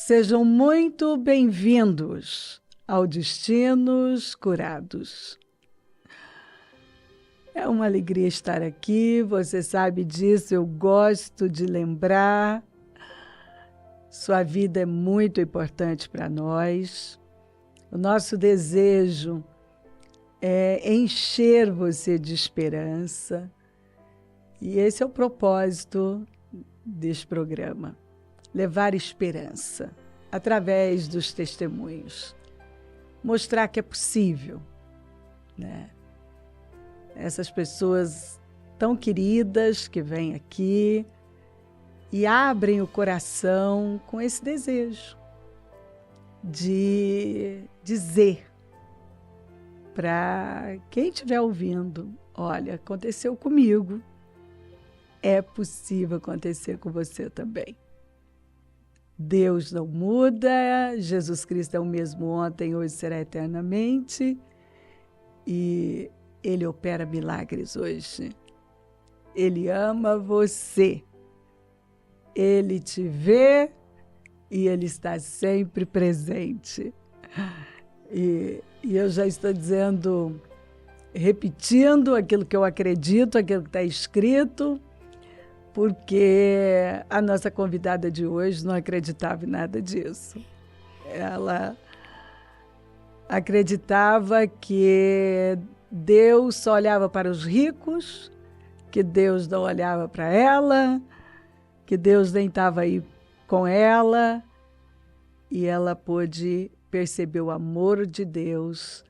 Sejam muito bem-vindos ao Destinos Curados. É uma alegria estar aqui, você sabe disso, eu gosto de lembrar. Sua vida é muito importante para nós. O nosso desejo é encher você de esperança. E esse é o propósito deste programa. Levar esperança através dos testemunhos. Mostrar que é possível, né? Essas pessoas tão queridas que vêm aqui e abrem o coração com esse desejo de dizer para quem estiver ouvindo: olha, aconteceu comigo, é possível acontecer com você também. Deus não muda, Jesus Cristo é o mesmo ontem, hoje será eternamente, e Ele opera milagres hoje. Ele ama você, Ele te vê e Ele está sempre presente. E eu já estou dizendo, repetindo aquilo que eu acredito, aquilo que está escrito, porque a nossa convidada de hoje não acreditava em nada disso. Ela acreditava que Deus só olhava para os ricos, que Deus não olhava para ela, que Deus nem estava aí com ela, e ela pôde perceber o amor de Deus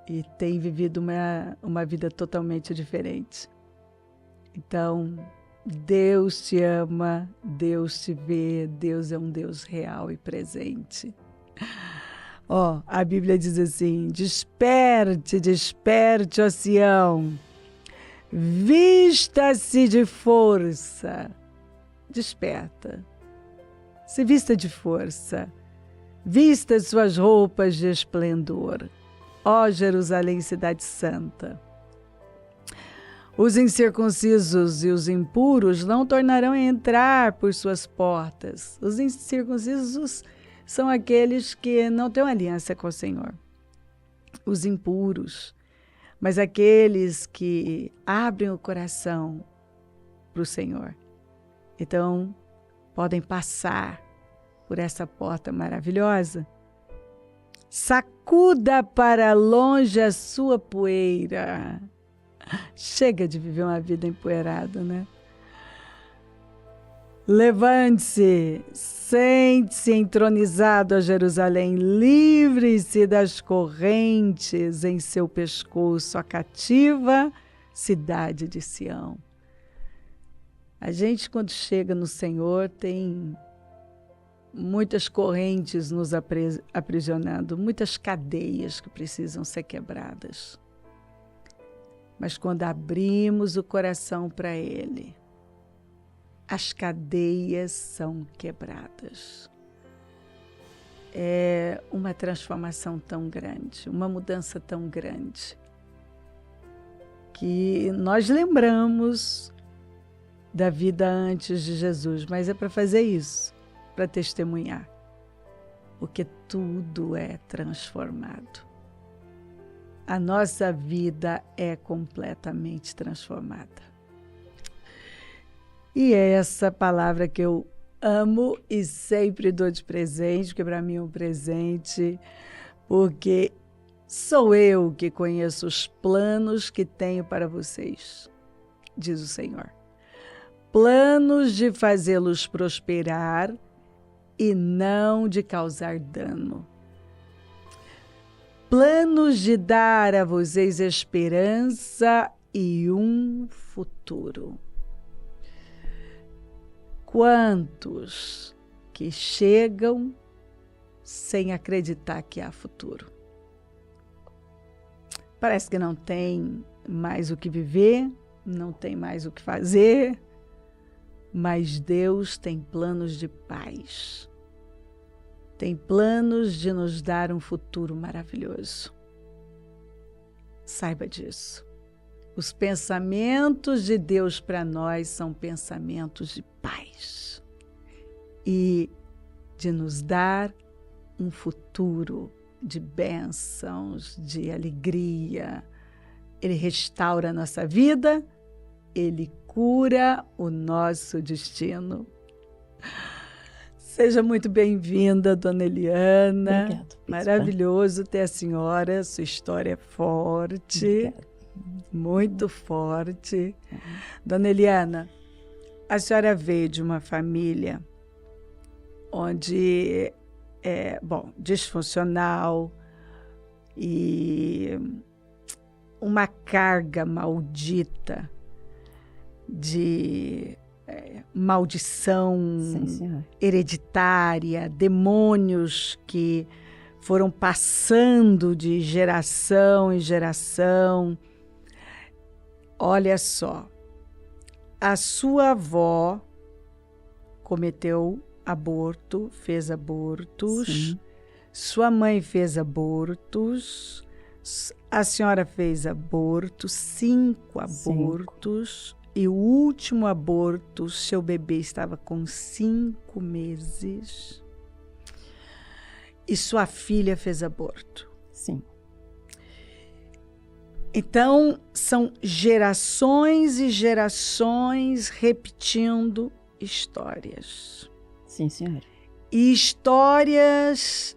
e tem vivido uma vida totalmente diferente. Então, Deus te ama, Deus te vê, Deus é um Deus real e presente. Ó, a Bíblia diz assim: desperte, desperte, ó Sião, vista-se de força. Desperta, se vista de força, vista suas roupas de esplendor, ó Jerusalém, cidade santa. Os incircuncisos e os impuros não tornarão a entrar por suas portas. Os incircuncisos são aqueles que não têm uma aliança com o Senhor. Os impuros. Mas aqueles que abrem o coração para o Senhor. Então, podem passar por essa porta maravilhosa. Sacuda para longe a sua poeira. Chega de viver uma vida empoeirada, né? Levante-se, sente-se entronizado a Jerusalém, livre-se das correntes em seu pescoço, a cativa cidade de Sião. A gente, quando chega no Senhor, tem muitas correntes nos aprisionando, muitas cadeias que precisam ser quebradas. Mas quando abrimos o coração para Ele, as cadeias são quebradas. É uma transformação tão grande, uma mudança tão grande, que nós lembramos da vida antes de Jesus, mas é para fazer isso, para testemunhar, porque tudo é transformado. A nossa vida é completamente transformada. E é essa palavra que eu amo e sempre dou de presente, porque para mim é um presente, porque sou eu que conheço os planos que tenho para vocês, diz o Senhor. Planos de fazê-los prosperar e não de causar dano. Planos de dar a vocês esperança e um futuro. Quantos que chegam sem acreditar que há futuro? Parece que não tem mais o que viver, não tem mais o que fazer, mas Deus tem planos de paz. Tem planos de nos dar um futuro maravilhoso. Saiba disso. Os pensamentos de Deus para nós são pensamentos de paz. E de nos dar um futuro de bênçãos, de alegria. Ele restaura a nossa vida, Ele cura o nosso destino. Seja muito bem-vinda, Dona Eliana. Obrigada, Bispa. Maravilhoso ter a senhora, sua história é forte, Obrigada. muito forte. Dona Eliana, a senhora veio de uma família onde disfuncional e uma carga maldita de maldição Sim, hereditária, demônios que foram passando de geração em geração. Olha só, a sua avó cometeu aborto, fez abortos, Sim. Sua mãe fez abortos, a senhora fez abortos, 5 abortos, e o último aborto, seu bebê estava com 5 meses, e sua filha fez aborto. Sim. Então, são gerações e gerações repetindo histórias. Sim, senhora. E histórias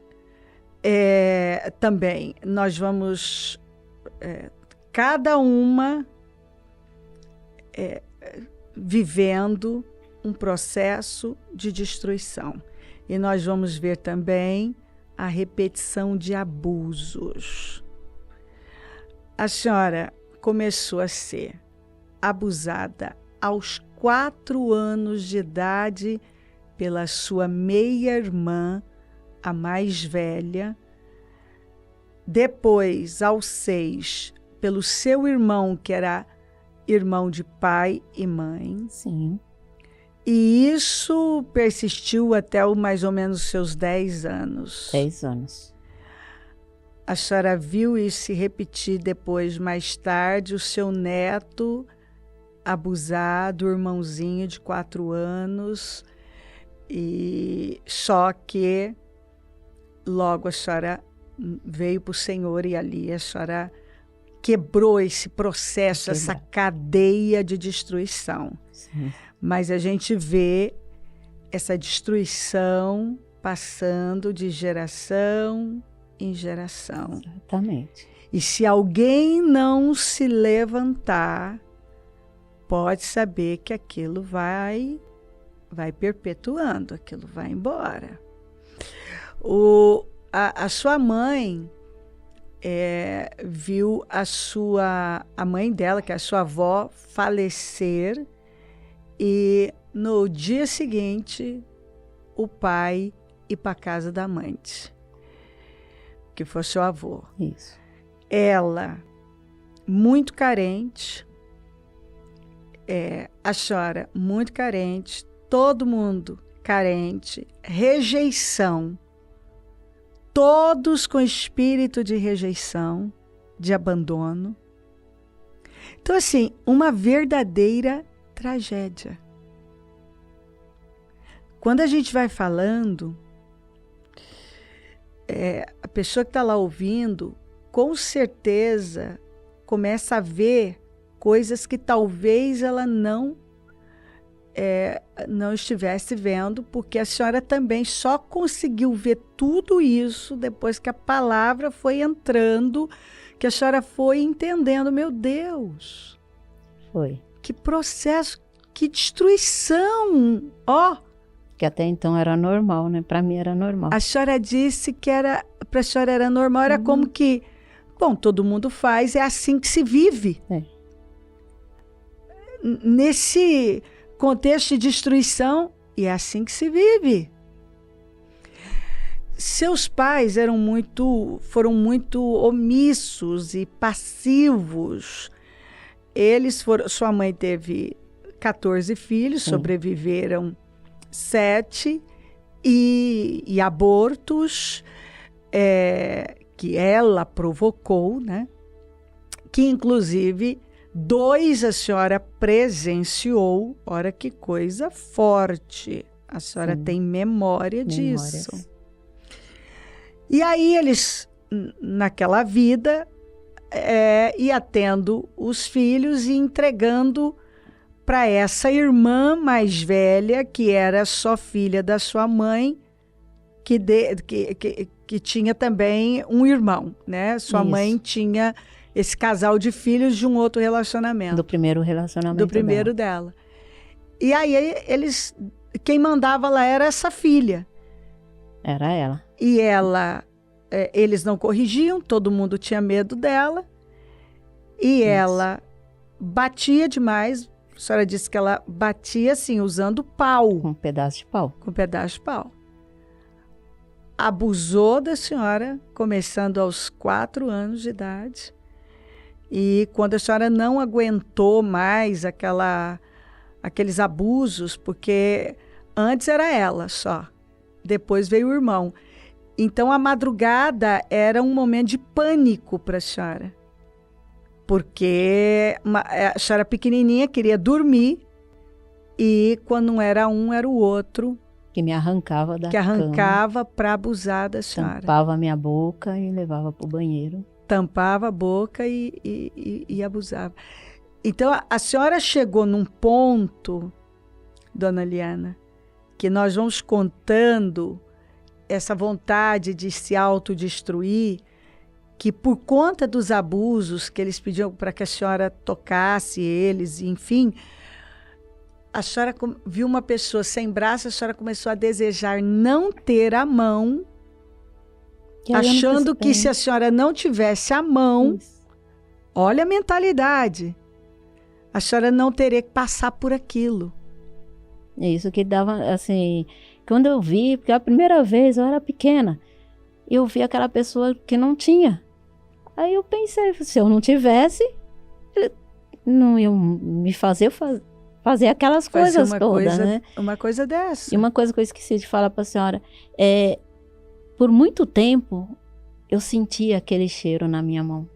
também, nós vamos, cada uma vivendo um processo de destruição. E nós vamos ver também a repetição de abusos. A senhora começou a ser abusada aos 4 anos de idade pela sua meia-irmã, a mais velha. Depois, aos 6, pelo seu irmão, que era irmão de pai e mãe. Sim. E isso persistiu até mais ou menos seus 10 anos. 10 anos. A senhora viu isso se repetir depois, mais tarde, o seu neto abusar do irmãozinho de 4 anos. E só que logo a senhora veio para o Senhor e ali a senhora quebrou esse processo, essa cadeia de destruição. Sim. Mas a gente vê essa destruição passando de geração em geração. Exatamente. E se alguém não se levantar, pode saber que aquilo vai perpetuando, aquilo vai embora. A sua mãe viu a mãe dela, que é a sua avó, falecer, e no dia seguinte o pai ir para a casa da amante, que foi seu avô. Isso. Ela, muito carente, a senhora muito carente, todo mundo carente, rejeição, todos com espírito de rejeição, de abandono. Então, assim, uma verdadeira tragédia. Quando a gente vai falando, a pessoa que está lá ouvindo, com certeza, começa a ver coisas que talvez ela não estivesse vendo, porque a senhora também só conseguiu ver tudo isso depois que a palavra foi entrando, que a senhora foi entendendo. Meu Deus! Foi. Que processo, que destruição! Ó! Que até então era normal, né? Para mim era normal. A senhora disse que para a senhora era normal, era como que, bom, todo mundo faz, é assim que se vive. Nesse contexto de destruição, e é assim que se vive. Seus pais foram muito omissos e passivos. Sua mãe teve 14 filhos, sobreviveram 7, e abortos que ela provocou, né? Que inclusive 2 a senhora presenciou. Olha que coisa forte. A senhora Sim. tem memória disso. Memórias. E aí eles, naquela vida, ia tendo os filhos e entregando para essa irmã mais velha, que era só filha da sua mãe, que tinha também um irmão, né? Sua Isso. mãe tinha esse casal de filhos de um outro relacionamento. Do primeiro relacionamento Do primeiro dela. E aí quem mandava lá era essa filha. Era ela. E eles não corrigiam, todo mundo tinha medo dela. E ela batia demais. A senhora disse que ela batia assim, usando pau. Com um pedaço de pau. Com um pedaço de pau. Abusou da senhora, começando aos 4 anos de idade. E quando a senhora não aguentou mais aqueles abusos, porque antes era ela só, depois veio o irmão. Então a madrugada era um momento de pânico para a senhora. Porque a senhora pequenininha queria dormir e quando não era um, era o outro. Que me arrancava da que arrancava para abusar da senhora. Tampava a minha boca e levava para o banheiro. Tampava a boca e abusava. Então, a senhora chegou num ponto, dona Liana, que nós vamos contando essa vontade de se autodestruir, que por conta dos abusos que eles pediam para que a senhora tocasse eles, enfim, a senhora viu uma pessoa sem braço, a senhora começou a desejar não ter a mão, achando que se a senhora não tivesse a mão, olha a mentalidade, a senhora não teria que passar por aquilo. Isso que dava, assim, quando eu vi, porque a primeira vez eu era pequena, eu vi aquela pessoa que não tinha. Aí eu pensei, se eu não tivesse, não iam me fazer aquelas coisas todas, né? Uma coisa dessa. E uma coisa que eu esqueci de falar para a senhora, por muito tempo, eu sentia aquele cheiro na minha mão.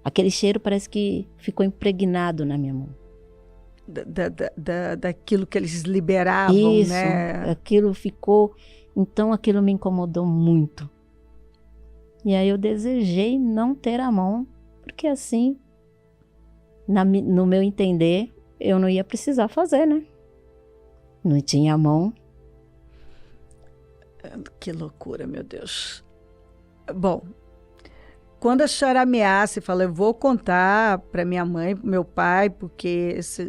Aquele cheiro parece que ficou impregnado na minha mão. Daquilo que eles liberavam, isso, né? Aquilo ficou... Então, aquilo me incomodou muito. E aí eu desejei não ter a mão, porque assim, no meu entender, eu não ia precisar fazer, né? Não tinha a mão. Que loucura, meu Deus. Bom, quando a senhora ameaça e fala, eu vou contar para minha mãe, pro meu pai, porque você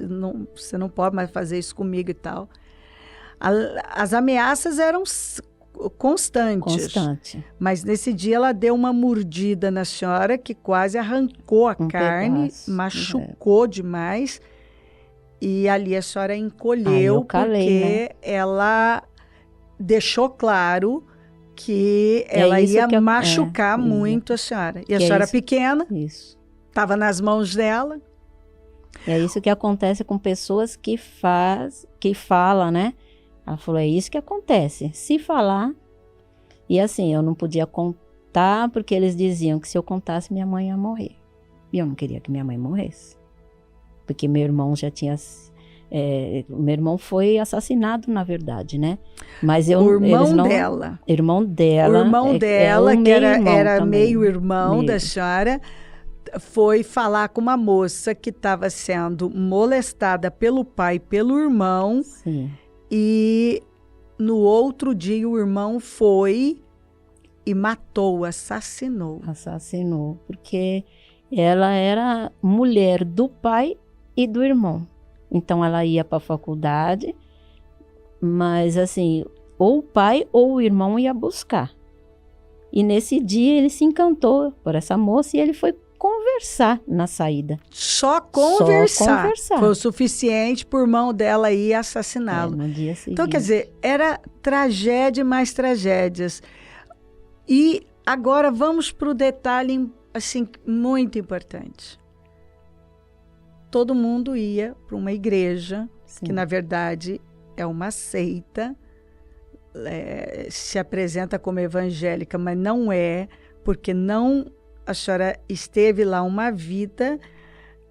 não pode mais fazer isso comigo e tal. As ameaças eram constantes. Constante. Mas nesse dia ela deu uma mordida na senhora que quase arrancou a carne, pedaço, machucou demais. E ali a senhora encolheu, porque ela deixou claro que ela ia machucar muito a senhora. E a senhora pequena, estava nas mãos dela. É isso que acontece com pessoas que falam, né? Ela falou, é isso que acontece. Se falar... E assim, eu não podia contar, porque eles diziam que se eu contasse, minha mãe ia morrer. E eu não queria que minha mãe morresse. Porque meu irmão já tinha... meu irmão foi assassinado, na verdade, né? Mas o irmão dela. Irmão dela. O irmão dela, que era meio-irmão da senhora, foi falar com uma moça que estava sendo molestada pelo pai e pelo irmão. Sim. E no outro dia o irmão foi e matou, assassinou. Assassinou, porque ela era mulher do pai e do irmão. Então ela ia para a faculdade, mas assim, ou o pai ou o irmão ia buscar. E nesse dia ele se encantou por essa moça e ele foi conversar na saída. Só conversar. Foi o suficiente para o irmão dela ir assassiná-lo. No dia seguinte. Então, quer dizer, era tragédia mais tragédias. E agora vamos para o detalhe assim, muito importante. Todo mundo ia para uma igreja, que na verdade é uma seita, se apresenta como evangélica, mas não é, porque a senhora esteve lá uma vida,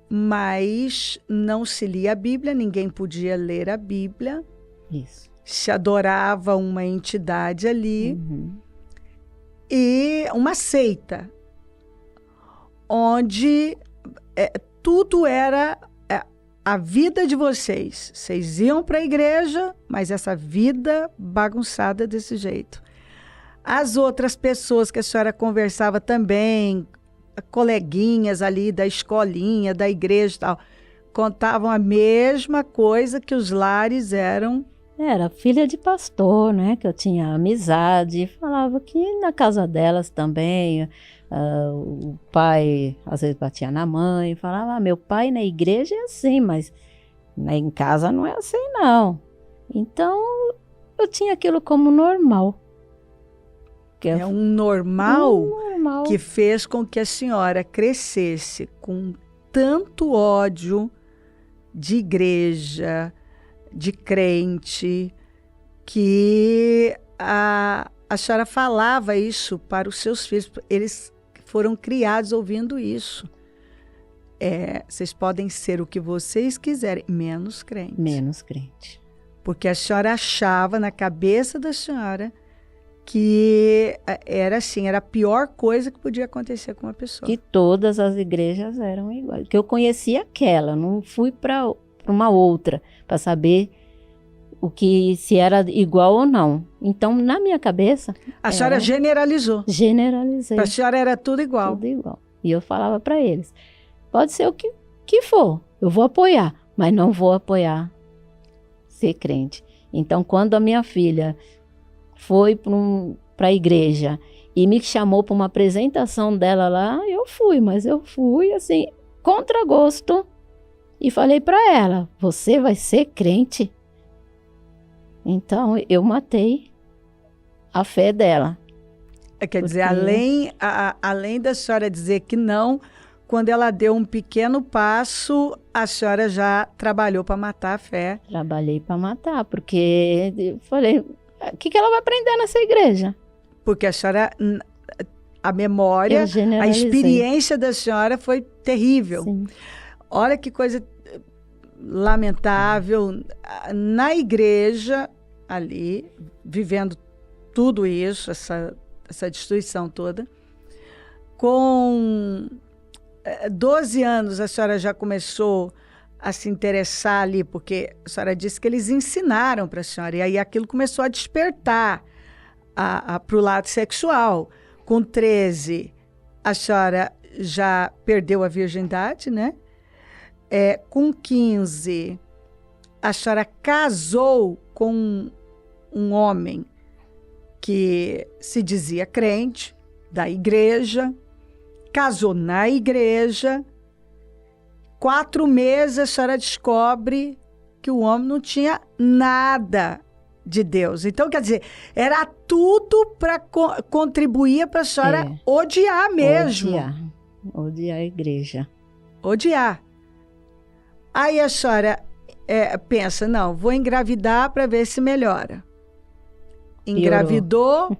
mas não se lia a Bíblia, ninguém podia ler a Bíblia. Isso. Se adorava uma entidade ali e uma seita, onde tudo era a vida de vocês. Vocês iam para a igreja, mas essa vida bagunçada desse jeito. As outras pessoas que a senhora conversava também, coleguinhas ali da escolinha, da igreja e tal, contavam a mesma coisa, que os lares eram... Era filha de pastor, né? Que eu tinha amizade. Falava que na casa delas também, o pai às vezes batia na mãe. Falava, meu pai na igreja é assim, mas em casa não é assim, não. Então, eu tinha aquilo como normal. É um normal que fez com que a senhora crescesse com tanto ódio de igreja, de crente, que a senhora falava isso para os seus filhos. Eles foram criados ouvindo isso. Vocês podem ser o que vocês quiserem, menos crente. Menos crente. Porque a senhora achava na cabeça da senhora que era assim, era a pior coisa que podia acontecer com uma pessoa. Que todas as igrejas eram iguais. Que eu conhecia aquela, não fui para uma outra para saber se era igual ou não. Então, na minha cabeça... A senhora generalizou. Generalizei. Para a senhora era tudo igual. Tudo igual. E eu falava para eles, pode ser o que for, eu vou apoiar, mas não vou apoiar ser crente. Então, quando a minha filha foi para a igreja e me chamou para uma apresentação dela lá, eu fui, mas eu fui assim, contra gosto, e falei para ela, você vai ser crente? Então, eu matei a fé dela. Quer dizer, além da senhora dizer que não, quando ela deu um pequeno passo, a senhora já trabalhou para matar a fé. Trabalhei para matar, porque eu falei, o que ela vai aprender nessa igreja? Porque a senhora, a memória, a experiência da senhora foi terrível. Sim. Olha que coisa lamentável. Na igreja, ali, vivendo tudo isso, essa destruição toda, com 12 anos a senhora já começou a se interessar ali, porque a senhora disse que eles ensinaram para a senhora, e aí aquilo começou a despertar para o lado sexual. Com 13, a senhora já perdeu a virgindade, né? Com 15, a senhora casou com um homem que se dizia crente, da igreja, casou na igreja. 4 meses a senhora descobre que o homem não tinha nada de Deus. Então, quer dizer, era tudo para contribuir para a senhora odiar mesmo. Odiar a igreja. Odiar. Aí a senhora pensa, não, vou engravidar para ver se melhora. Engravidou,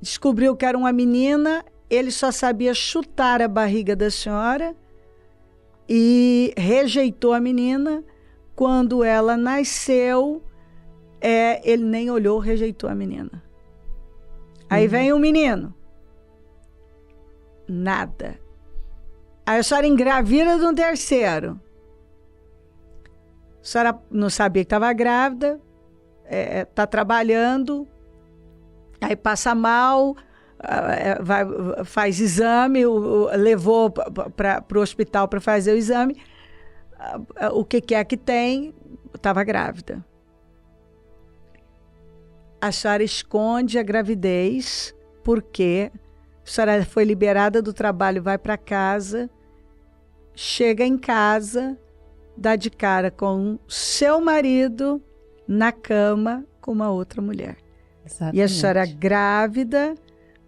descobriu que era uma menina, ele só sabia chutar a barriga da senhora e rejeitou a menina. Quando ela nasceu, ele nem olhou, rejeitou a menina. Aí vem o menino. Nada. Aí a senhora engravida de um terceiro. A senhora não sabia que estava grávida, está trabalhando, aí passa mal, faz exame, levou para o hospital para fazer o exame. O que é que tem? Estava grávida. A senhora esconde a gravidez, porque a senhora foi liberada do trabalho, vai para casa, chega em casa, dá de cara com seu marido na cama com uma outra mulher. Exatamente. E a senhora grávida,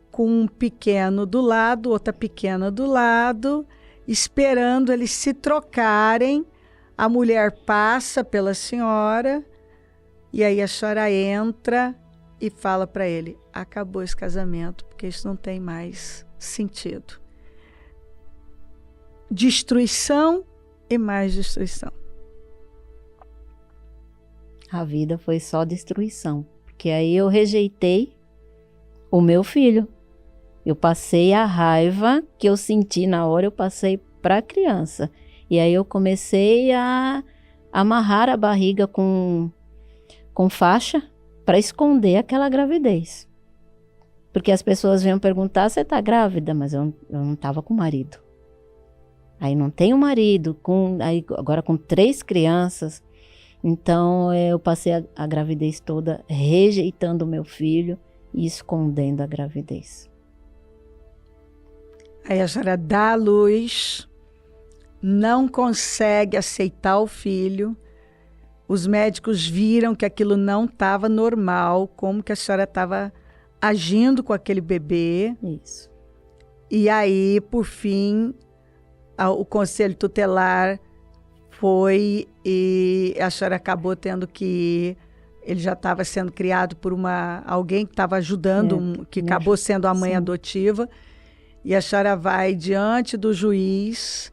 com um pequeno do lado, outra pequena do lado, esperando eles se trocarem. A mulher passa pela senhora e aí a senhora entra e fala para ele, acabou esse casamento, porque isso não tem mais sentido. Destruição e mais destruição. a vida foi só destruição. Porque aí eu rejeitei o meu filho. Eu passei a raiva que eu senti na hora, eu passei para a criança. E aí eu comecei a amarrar a barriga com faixa para esconder aquela gravidez. Porque as pessoas vinham perguntar, você está grávida? Mas eu não estava com marido. Aí não tenho marido, agora com 3 crianças. Então eu passei a gravidez toda rejeitando o meu filho e escondendo a gravidez. Aí a senhora dá à luz, não consegue aceitar o filho. Os médicos viram que aquilo não estava normal, como que a senhora estava agindo com aquele bebê. Isso. E aí, por fim, o conselho tutelar foi e a senhora acabou tendo que ir. Ele já estava sendo criado por alguém que estava ajudando, que acabou sendo a mãe Sim. adotiva. E a senhora vai diante do juiz,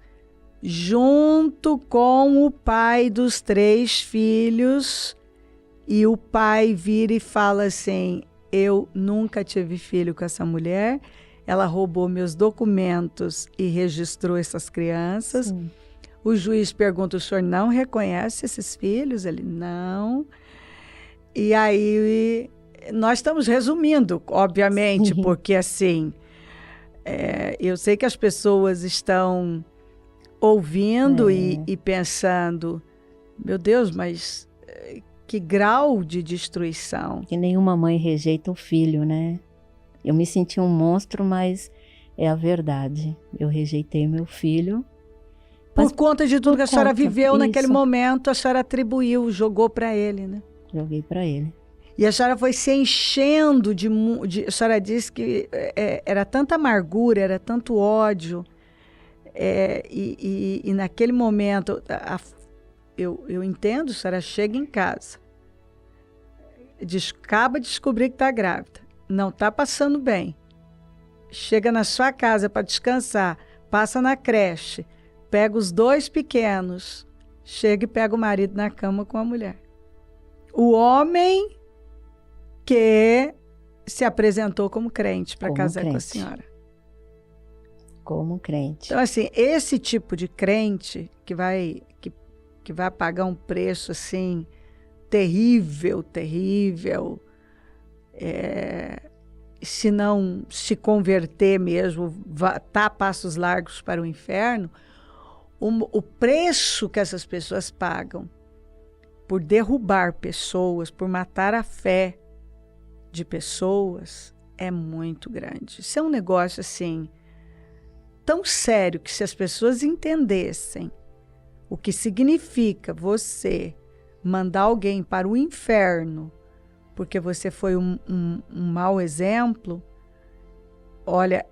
junto com o pai dos 3 filhos, e o pai vira e fala assim: eu nunca tive filho com essa mulher, ela roubou meus documentos e registrou essas crianças. Sim. O juiz pergunta: o senhor não reconhece esses filhos? Ele: não. E aí, nós estamos resumindo, obviamente, Sim. porque assim, eu sei que as pessoas estão ouvindo e pensando, meu Deus, mas que grau de destruição. Que nenhuma mãe rejeita o filho, né? Eu me senti um monstro, mas é a verdade. Eu rejeitei meu filho. Por conta de tudo que a senhora viveu naquele isso. momento, a senhora atribuiu, jogou para ele, né? Joguei para ele. E a senhora foi se enchendo a senhora disse que era tanta amargura, era tanto ódio. E naquele momento, eu entendo, a senhora chega em casa, acaba de descobrir que está grávida, não está passando bem. Chega na sua casa para descansar, passa na creche, pega os 2 pequenos, chega e pega o marido na cama com a mulher. O homem que se apresentou como crente para casar com a senhora. Como crente. Então, assim, esse tipo de crente que vai pagar um preço, assim, terrível, se não se converter mesmo, tá a passos largos para o inferno, o preço que essas pessoas pagam por derrubar pessoas, por matar a fé de pessoas, é muito grande. Isso é um negócio, assim, tão sério que se as pessoas entendessem o que significa você mandar alguém para o inferno porque você foi um mau exemplo, olha,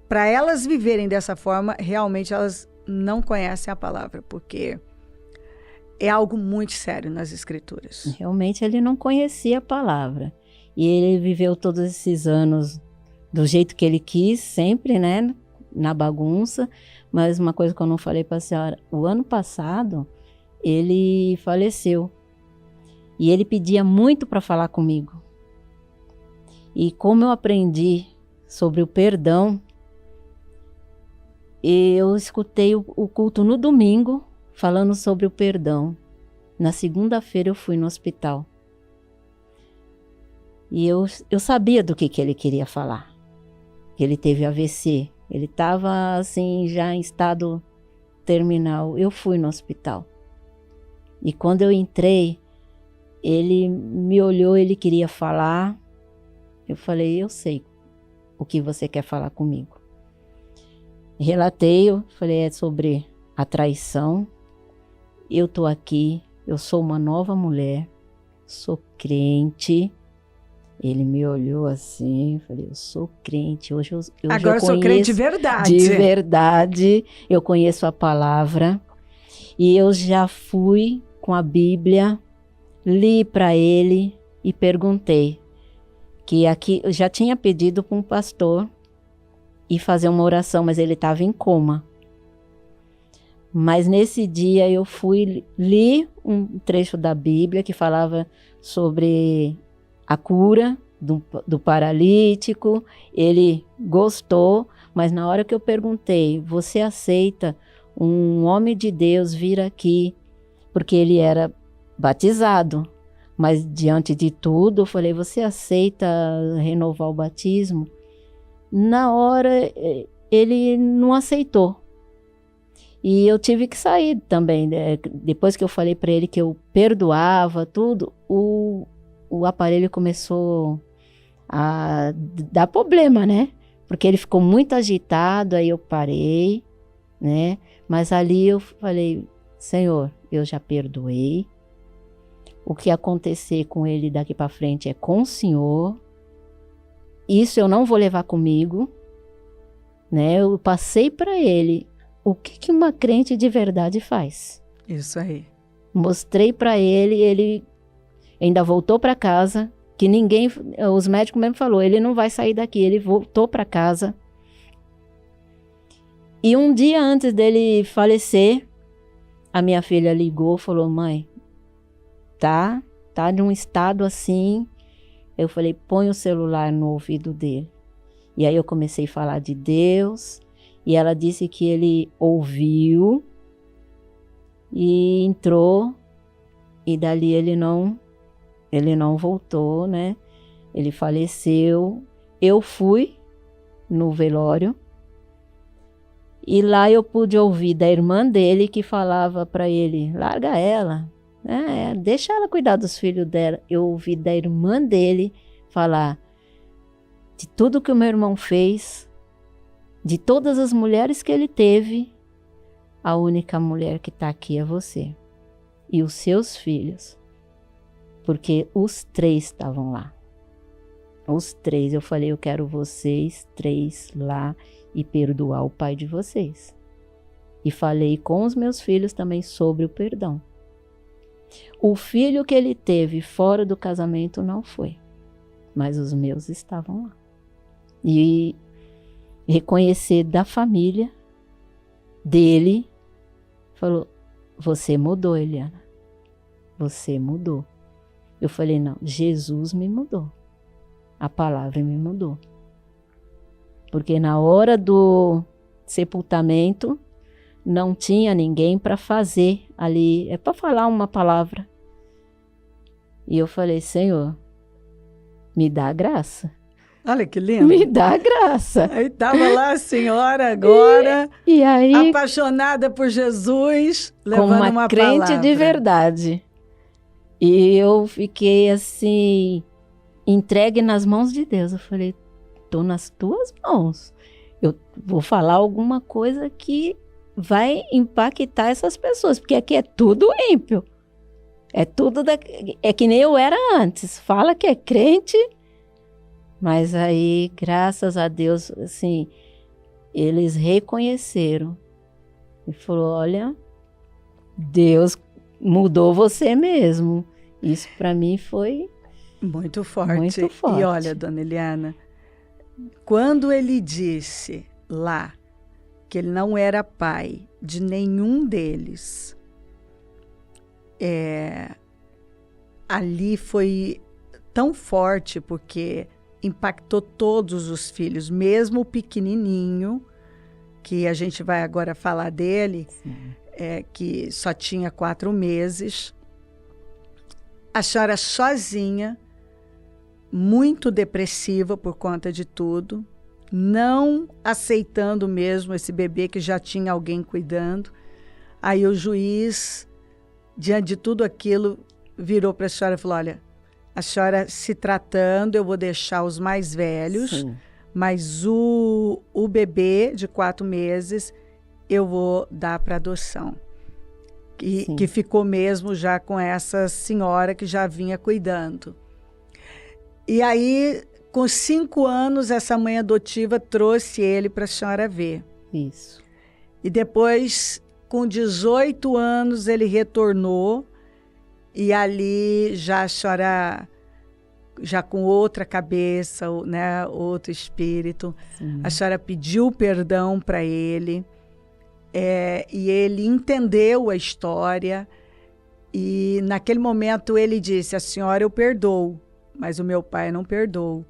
para elas viverem dessa forma, realmente elas não conhecem a palavra, porque é algo muito sério nas Escrituras. Realmente ele não conhecia a palavra. E ele viveu todos esses anos do jeito que ele quis, sempre, né, na bagunça. Mas uma coisa que eu não falei para a senhora, o ano passado ele faleceu. E ele pedia muito para falar comigo. E como eu aprendi sobre o perdão, eu escutei o culto no domingo falando sobre o perdão. Na segunda-feira eu fui no hospital. E eu sabia do que ele queria falar. Ele teve AVC. Ele estava assim, já em estado terminal. Eu fui no hospital. E quando eu entrei, ele me olhou, ele queria falar. Eu falei, eu sei o que você quer falar comigo. Relatei, eu falei, é sobre a traição. Eu tô aqui, eu sou uma nova mulher, sou crente. Ele me olhou assim, falei, eu sou crente. Hoje eu agora já sou crente de verdade. De verdade, eu conheço a palavra. E eu já fui com a Bíblia, li para ele e perguntei. Que aqui eu já tinha pedido para um pastor ir fazer uma oração, mas ele estava em coma. Mas nesse dia eu li um trecho da Bíblia que falava sobre a cura do paralítico. Ele gostou, mas na hora que eu perguntei, você aceita um homem de Deus vir aqui? Porque ele era batizado, mas diante de tudo eu falei, você aceita renovar o batismo? Na hora ele não aceitou. E eu tive que sair também, né? Depois que eu falei para ele que eu perdoava tudo, o aparelho começou a dar problema, né? Porque ele ficou muito agitado, aí eu parei, né? Mas ali eu falei, Senhor, eu já perdoei. O que acontecer com ele daqui para frente é com o Senhor. Isso eu não vou levar comigo, né? Eu passei para ele o que uma crente de verdade faz. Isso aí. Mostrei para ele, ele ainda voltou para casa, que ninguém, os médicos mesmo falou, ele não vai sair daqui, ele voltou para casa. E um dia antes dele falecer, a minha filha ligou, falou, mãe, tá num estado assim. Eu falei, põe o celular no ouvido dele. E aí eu comecei a falar de Deus, e ela disse que ele ouviu e entrou, e dali ele não voltou, né? Ele faleceu. Eu fui no velório, e lá eu pude ouvir da irmã dele que falava para ele, larga ela, né? Deixa ela cuidar dos filhos dela. Eu ouvi da irmã dele falar de tudo que o meu irmão fez, de todas as mulheres que ele teve, a única mulher que está aqui é você e os seus filhos, porque os 3 estavam lá. Os 3, eu falei, eu quero vocês 3 lá e perdoar o pai de vocês. E falei com os meus filhos também sobre o perdão. O filho que ele teve fora do casamento não foi, mas os meus estavam lá. E reconhecer da família dele, falou, você mudou, Eliana, você mudou. Eu falei, não, Jesus me mudou, a palavra me mudou. Porque na hora do sepultamento, não tinha ninguém para fazer ali, para falar uma palavra. E eu falei, Senhor, me dá graça. Olha que lindo. Me dá graça. Aí estava lá a senhora agora, e aí, apaixonada por Jesus, levando como uma crente palavra. de verdade. E eu fiquei assim, entregue nas mãos de Deus. Eu falei, estou nas tuas mãos. Eu vou falar alguma coisa que vai impactar essas pessoas, porque aqui é tudo ímpio. É tudo é que nem eu era antes. Fala que é crente, mas aí, graças a Deus, assim, eles reconheceram e falou, olha, Deus mudou você mesmo. Isso para mim foi muito forte. Muito forte. E olha, dona Eliana, quando ele disse lá que ele não era pai de nenhum deles, ali foi tão forte, porque impactou todos os filhos, mesmo o pequenininho, que a gente vai agora falar dele, que só tinha 4 meses. A senhora sozinha, muito depressiva por conta de tudo, não aceitando mesmo esse bebê que já tinha alguém cuidando. Aí o juiz, diante de tudo aquilo, virou para a senhora e falou, olha, a senhora se tratando, eu vou deixar os mais velhos, sim, mas o bebê de 4 meses eu vou dar para adoção. Que ficou mesmo já com essa senhora que já vinha cuidando. E aí, com 5 anos, essa mãe adotiva trouxe ele para a senhora ver. Isso. E depois, com 18 anos, ele retornou. E ali já a senhora, já com outra cabeça, né, outro espírito, sim, a senhora pediu perdão para ele. e ele entendeu a história. E naquele momento ele disse: a senhora eu perdoo, mas o meu pai não perdoou.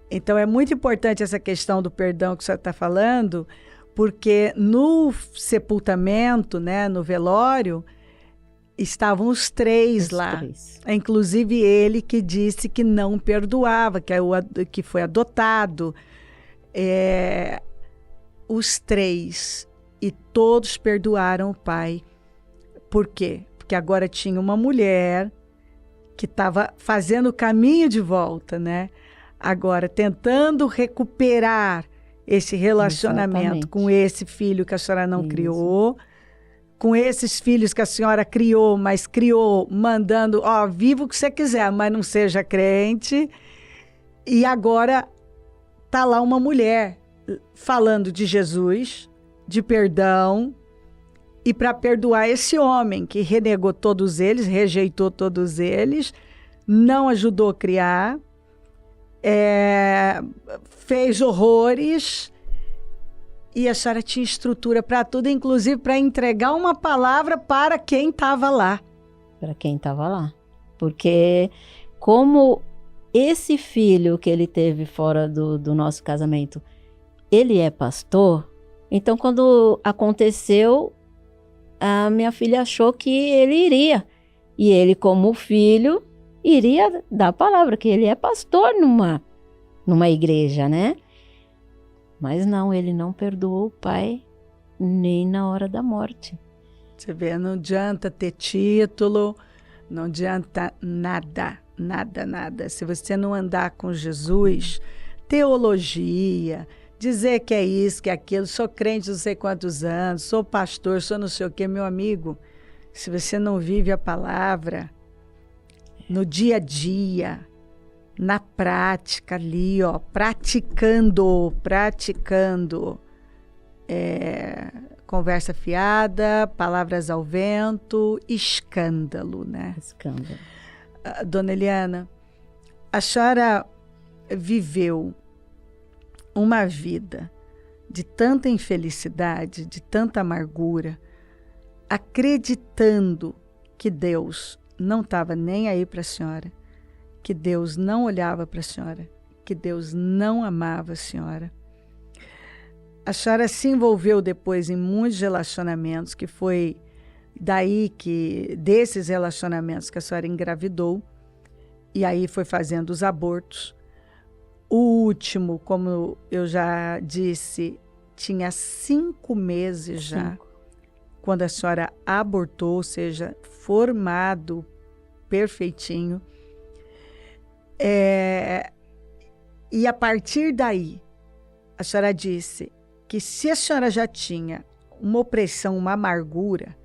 Então é muito importante essa questão do perdão que o senhor está falando, porque no sepultamento, né, no velório, estavam os três lá. Inclusive ele que disse que não perdoava, que foi adotado. Os três. E todos perdoaram o pai. Por quê? Porque agora tinha uma mulher que estava fazendo o caminho de volta, né? Agora, tentando recuperar esse relacionamento. Exatamente. Com esse filho que a senhora não criou, com esses filhos que a senhora criou, mas criou mandando, viva o que você quiser, mas não seja crente. E agora está lá uma mulher falando de Jesus, de perdão, e para perdoar esse homem que renegou todos eles, rejeitou todos eles, não ajudou a criar, fez horrores, e a senhora tinha estrutura para tudo, inclusive para entregar uma palavra para quem estava lá. Para quem estava lá. Porque como esse filho que ele teve fora do nosso casamento, ele é pastor, então quando aconteceu, a minha filha achou que ele iria. E ele, como filho, iria dar a palavra, que ele é pastor numa igreja, né? Mas não, ele não perdoou o pai nem na hora da morte. Você vê, não adianta ter título, não adianta nada, nada, nada. Se você não andar com Jesus, teologia, dizer que é isso, que é aquilo, sou crente não sei quantos anos, sou pastor, sou não sei o quê, meu amigo, se você não vive a palavra no dia a dia, na prática ali, praticando, conversa fiada, palavras ao vento, escândalo, né? Escândalo. Dona Eliana, a senhora viveu uma vida de tanta infelicidade, de tanta amargura, acreditando que Deus não estava nem aí para a senhora, que Deus não olhava para a senhora, que Deus não amava a senhora. A senhora se envolveu depois em muitos relacionamentos, que foi desses relacionamentos que a senhora engravidou, e aí foi fazendo os abortos. O último, como eu já disse, tinha 5 meses já, quando a senhora abortou, ou seja, formado, perfeitinho. E a partir daí, a senhora disse que se a senhora já tinha uma opressão, uma amargura,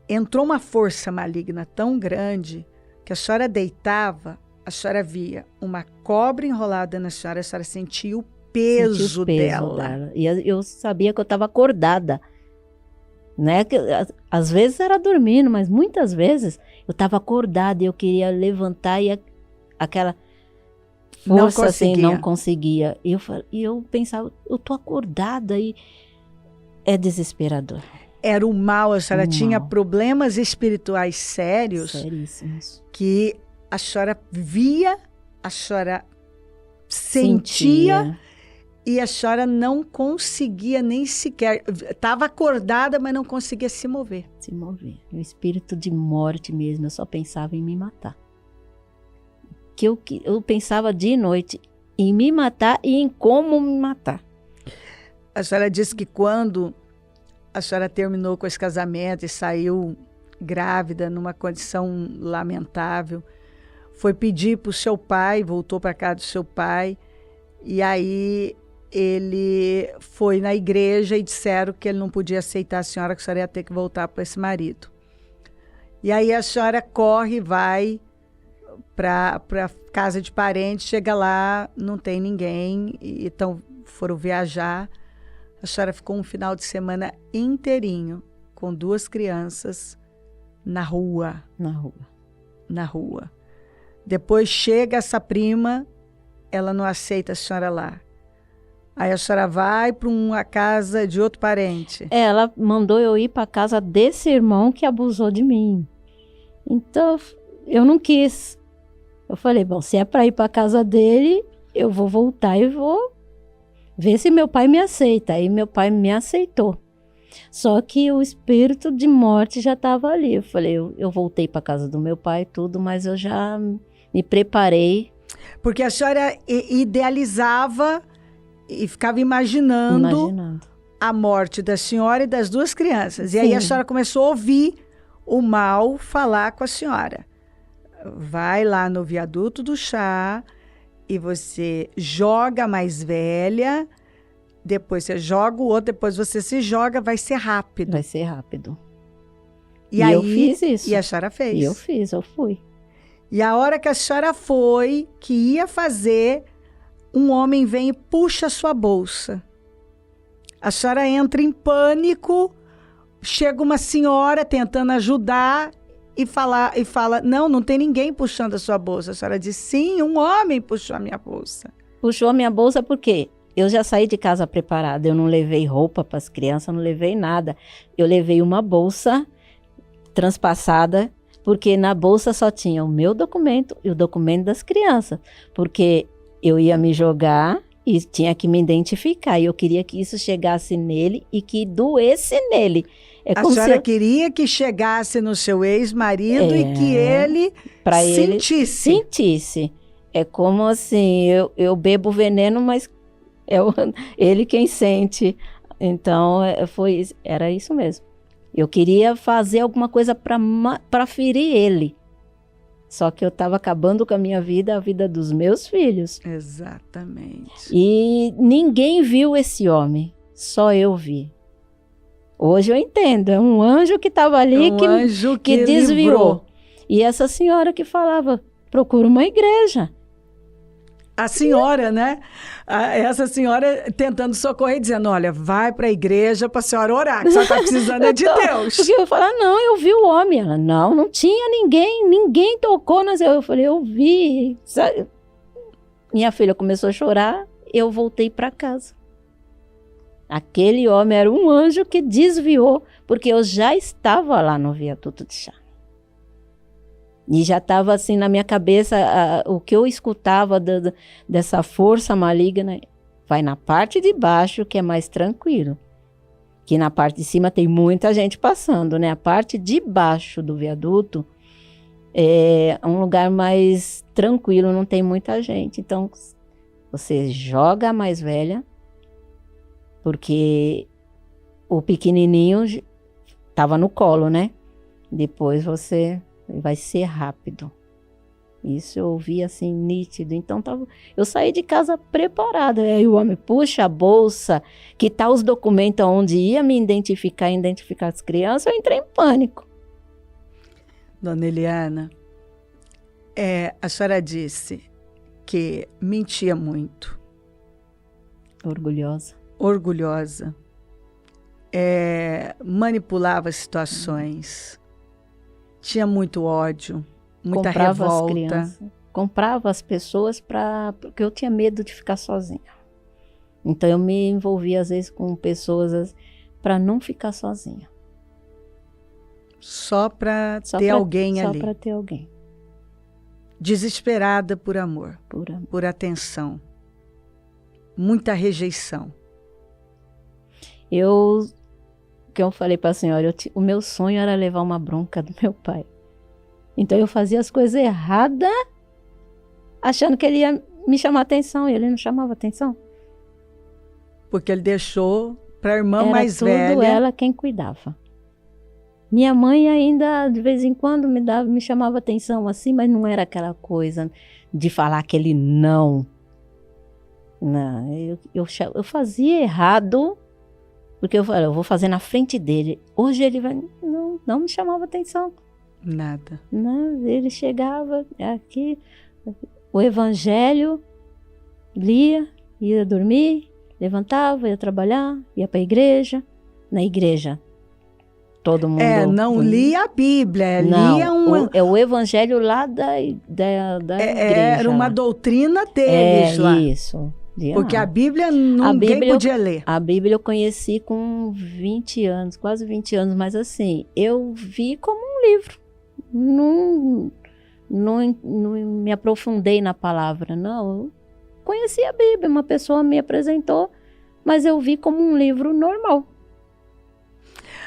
entrou uma força maligna tão grande que a senhora deitava, a senhora via uma cobra enrolada na senhora, a senhora sentia o peso dela. E eu sabia que eu estava acordada, né? Que, às vezes era dormindo, mas muitas vezes eu estava acordada e eu queria levantar e aquela força assim não conseguia. E eu pensava, eu tô acordada e é desesperador. Era o mal, a senhora tinha problemas espirituais seríssimos, que a senhora via, a senhora sentia e a senhora não conseguia nem sequer, estava acordada, mas não conseguia se mover. O espírito de morte mesmo, eu só pensava em me matar. Eu pensava dia e noite em me matar e em como me matar. A senhora disse que quando a senhora terminou com esse casamento e saiu grávida, numa condição lamentável, foi pedir para o seu pai, voltou para casa do seu pai, e aí ele foi na igreja e disseram que ele não podia aceitar a senhora, que a senhora ia ter que voltar para esse marido. E aí a senhora corre e vai para casa de parente, chega lá, não tem ninguém, então foram viajar. A senhora ficou um final de semana inteirinho com 2 crianças na rua. Na rua. Depois chega essa prima, ela não aceita a senhora lá. Aí a senhora vai para uma casa de outro parente. Ela mandou eu ir para a casa desse irmão que abusou de mim. Então, eu não quis. Eu falei, bom, se é para ir para a casa dele, eu vou voltar e vou ver se meu pai me aceita. Aí meu pai me aceitou. Só que o espírito de morte já estava ali. Eu falei, eu voltei para a casa do meu pai e tudo, mas eu já me preparei. Porque a senhora idealizava e ficava imaginando a morte da senhora e das duas crianças. Sim. E aí a senhora começou a ouvir o mal falar com a senhora. Vai lá no viaduto do chá e você joga a mais velha, depois você joga o outro, depois você se joga, vai ser rápido. Vai ser rápido. E aí, eu fiz isso. E a senhora fez. E eu fiz, eu fui. E a hora que a senhora foi, que ia fazer, um homem vem e puxa a sua bolsa. A senhora entra em pânico, chega uma senhora tentando ajudar e fala, não tem ninguém puxando a sua bolsa. A senhora diz, sim, um homem puxou a minha bolsa. Puxou a minha bolsa por quê? Eu já saí de casa preparada, eu não levei roupa para as crianças, não levei nada. Eu levei uma bolsa transpassada, porque na bolsa só tinha o meu documento e o documento das crianças. Porque eu ia me jogar e tinha que me identificar. E eu queria que isso chegasse nele e que doesse nele. A senhora queria que chegasse no seu ex-marido e que ele sentisse. É como assim, eu bebo veneno, mas é ele quem sente. Então, era isso mesmo. Eu queria fazer alguma coisa para ferir ele. Só que eu estava acabando com a minha vida, a vida dos meus filhos. Exatamente. E ninguém viu esse homem, só eu vi. Hoje eu entendo, é um anjo que estava ali anjo que desviou. Livrou. E essa senhora que falava, procura uma igreja. A senhora, né? Essa senhora tentando socorrer, dizendo, olha, vai para a igreja para a senhora orar, que a senhora está precisando é de Deus. Porque eu falei, não, eu vi o homem. Ela, não tinha ninguém tocou. Eu falei, eu vi. Sabe? Minha filha começou a chorar, eu voltei para casa. Aquele homem era um anjo que desviou, porque eu já estava lá no viaduto de chá. E já estava assim na minha cabeça, o que eu escutava dessa força maligna, vai na parte de baixo que é mais tranquilo. Que na parte de cima tem muita gente passando, né? A parte de baixo do viaduto é um lugar mais tranquilo, não tem muita gente. Então, você joga a mais velha, porque o pequenininho estava no colo, né? Depois você... vai ser rápido. Isso eu ouvi assim, nítido. Então, eu saí de casa preparada. Aí o homem puxa a bolsa, que tá os documentos onde ia me identificar as crianças, eu entrei em pânico. Dona Eliana, a senhora disse que mentia muito. Orgulhosa. Manipulava situações. Tinha muito ódio, muita revolta. Comprava as pessoas porque eu tinha medo de ficar sozinha. Então eu me envolvia às vezes com pessoas para não ficar sozinha. Só para ter alguém ali. Só para ter alguém. Desesperada por amor, por atenção. Muita rejeição. Que eu falei para a senhora, o meu sonho era levar uma bronca do meu pai. Então eu fazia as coisas erradas, achando que ele ia me chamar atenção, e ele não chamava atenção. Porque ele deixou para a irmã mais velha. Era tudo ela quem cuidava. Minha mãe ainda, de vez em quando, me chamava atenção assim, mas não era aquela coisa de falar aquele não. Não, eu fazia errado, porque eu falei, eu vou fazer na frente dele. Hoje ele não me chamava atenção. Nada. Não, ele chegava aqui, o evangelho, lia, ia dormir, levantava, ia trabalhar, ia para a igreja. Na igreja, todo mundo... não lia a Bíblia, lia o evangelho lá da igreja. Era uma doutrina deles lá. Isso. Porque nada. a Bíblia ninguém podia ler. A Bíblia eu conheci com 20 anos, quase 20 anos, mas assim, eu vi como um livro. Não me aprofundei na palavra, não. Eu conheci a Bíblia, uma pessoa me apresentou, mas eu vi como um livro normal.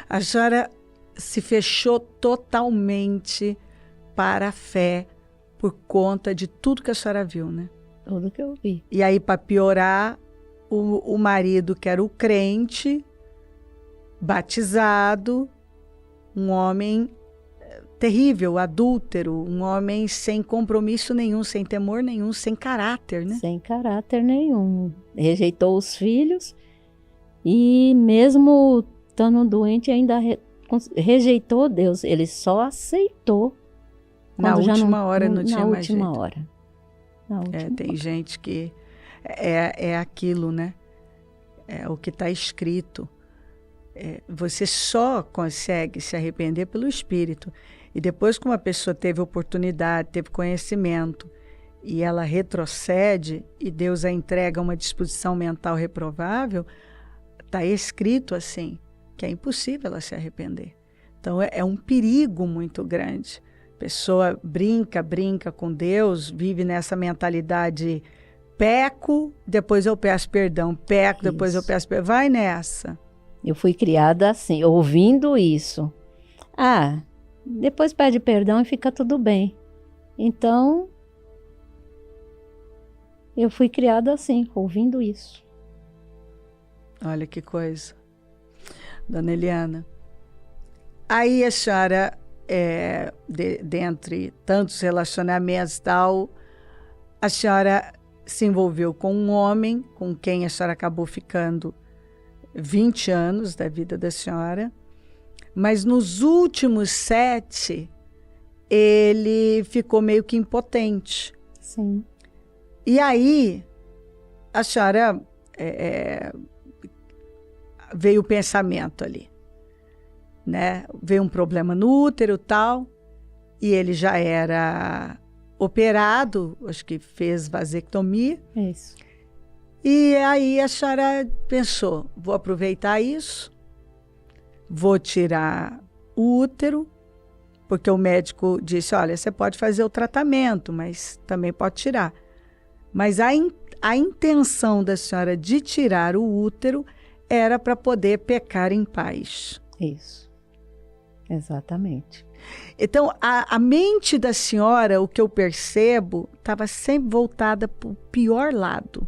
A senhora se fechou totalmente para a fé por conta de tudo que a senhora viu, né? Tudo que eu vi. E aí, para piorar, o marido, que era o crente, batizado, um homem terrível, adúltero, um homem sem compromisso nenhum, sem temor nenhum, sem caráter, né? Sem caráter nenhum. Rejeitou os filhos e mesmo estando doente ainda rejeitou Deus. Ele só aceitou na última hora, não tinha mais jeito. Na última hora. Tem gente que é aquilo, né? É o que está escrito. Você só consegue se arrepender pelo Espírito. E depois que uma pessoa teve oportunidade, teve conhecimento, e ela retrocede, e Deus a entrega a uma disposição mental reprovável, está escrito assim, que é impossível ela se arrepender. Então é um perigo muito grande. A pessoa brinca com Deus, vive nessa mentalidade, peco, depois eu peço perdão, peco, depois eu peço perdão. Vai nessa. Eu fui criada assim, ouvindo isso. Depois pede perdão e fica tudo bem. Então, eu fui criada assim, ouvindo isso. Olha que coisa. Dona Eliana, aí a senhora, dentre tantos relacionamentos e tal, a senhora se envolveu com um homem com quem a senhora acabou ficando 20 anos da vida da senhora, mas nos últimos 7, ele ficou meio que impotente. Sim. E aí, a senhora veio o pensamento ali, né? Veio um problema no útero e tal, e ele já era operado, acho que fez vasectomia. Isso. E aí a senhora pensou, vou aproveitar isso, vou tirar o útero, porque o médico disse, olha, você pode fazer o tratamento, mas também pode tirar. Mas a intenção da senhora de tirar o útero era para poder pecar em paz. Isso, exatamente. Então, a mente da senhora, o que eu percebo, estava sempre voltada para o pior lado.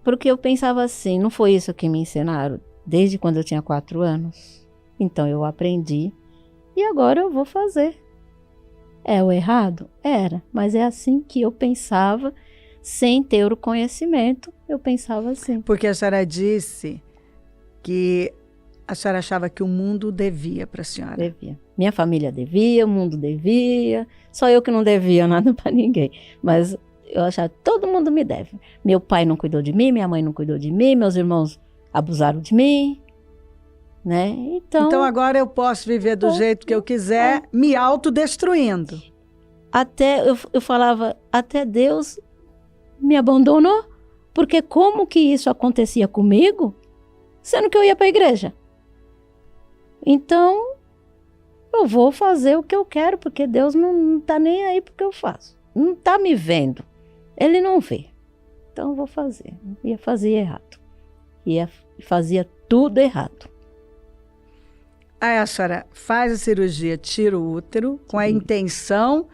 Porque eu pensava assim, não foi isso que me ensinaram desde quando eu tinha 4 anos? Então eu aprendi e agora eu vou fazer. É o errado? Era, mas é assim que eu pensava, sem ter o conhecimento, eu pensava assim. Porque a senhora disse que a senhora achava que o mundo devia para a senhora. Devia. Minha família devia, o mundo devia, só eu que não devia nada para ninguém. Mas eu achava que todo mundo me deve. Meu pai não cuidou de mim, minha mãe não cuidou de mim, meus irmãos abusaram de mim, né? Então agora eu posso viver do jeito que eu quiser, me autodestruindo. Até eu falava, até Deus me abandonou, porque como que isso acontecia comigo, sendo que eu ia para a igreja? Então, eu vou fazer o que eu quero, porque Deus não está nem aí porque eu faço. Não está me vendo. Ele não vê. Então, eu vou fazer. Ia fazer errado. Fazia tudo errado. Aí a senhora faz a cirurgia, tira o útero, com a intenção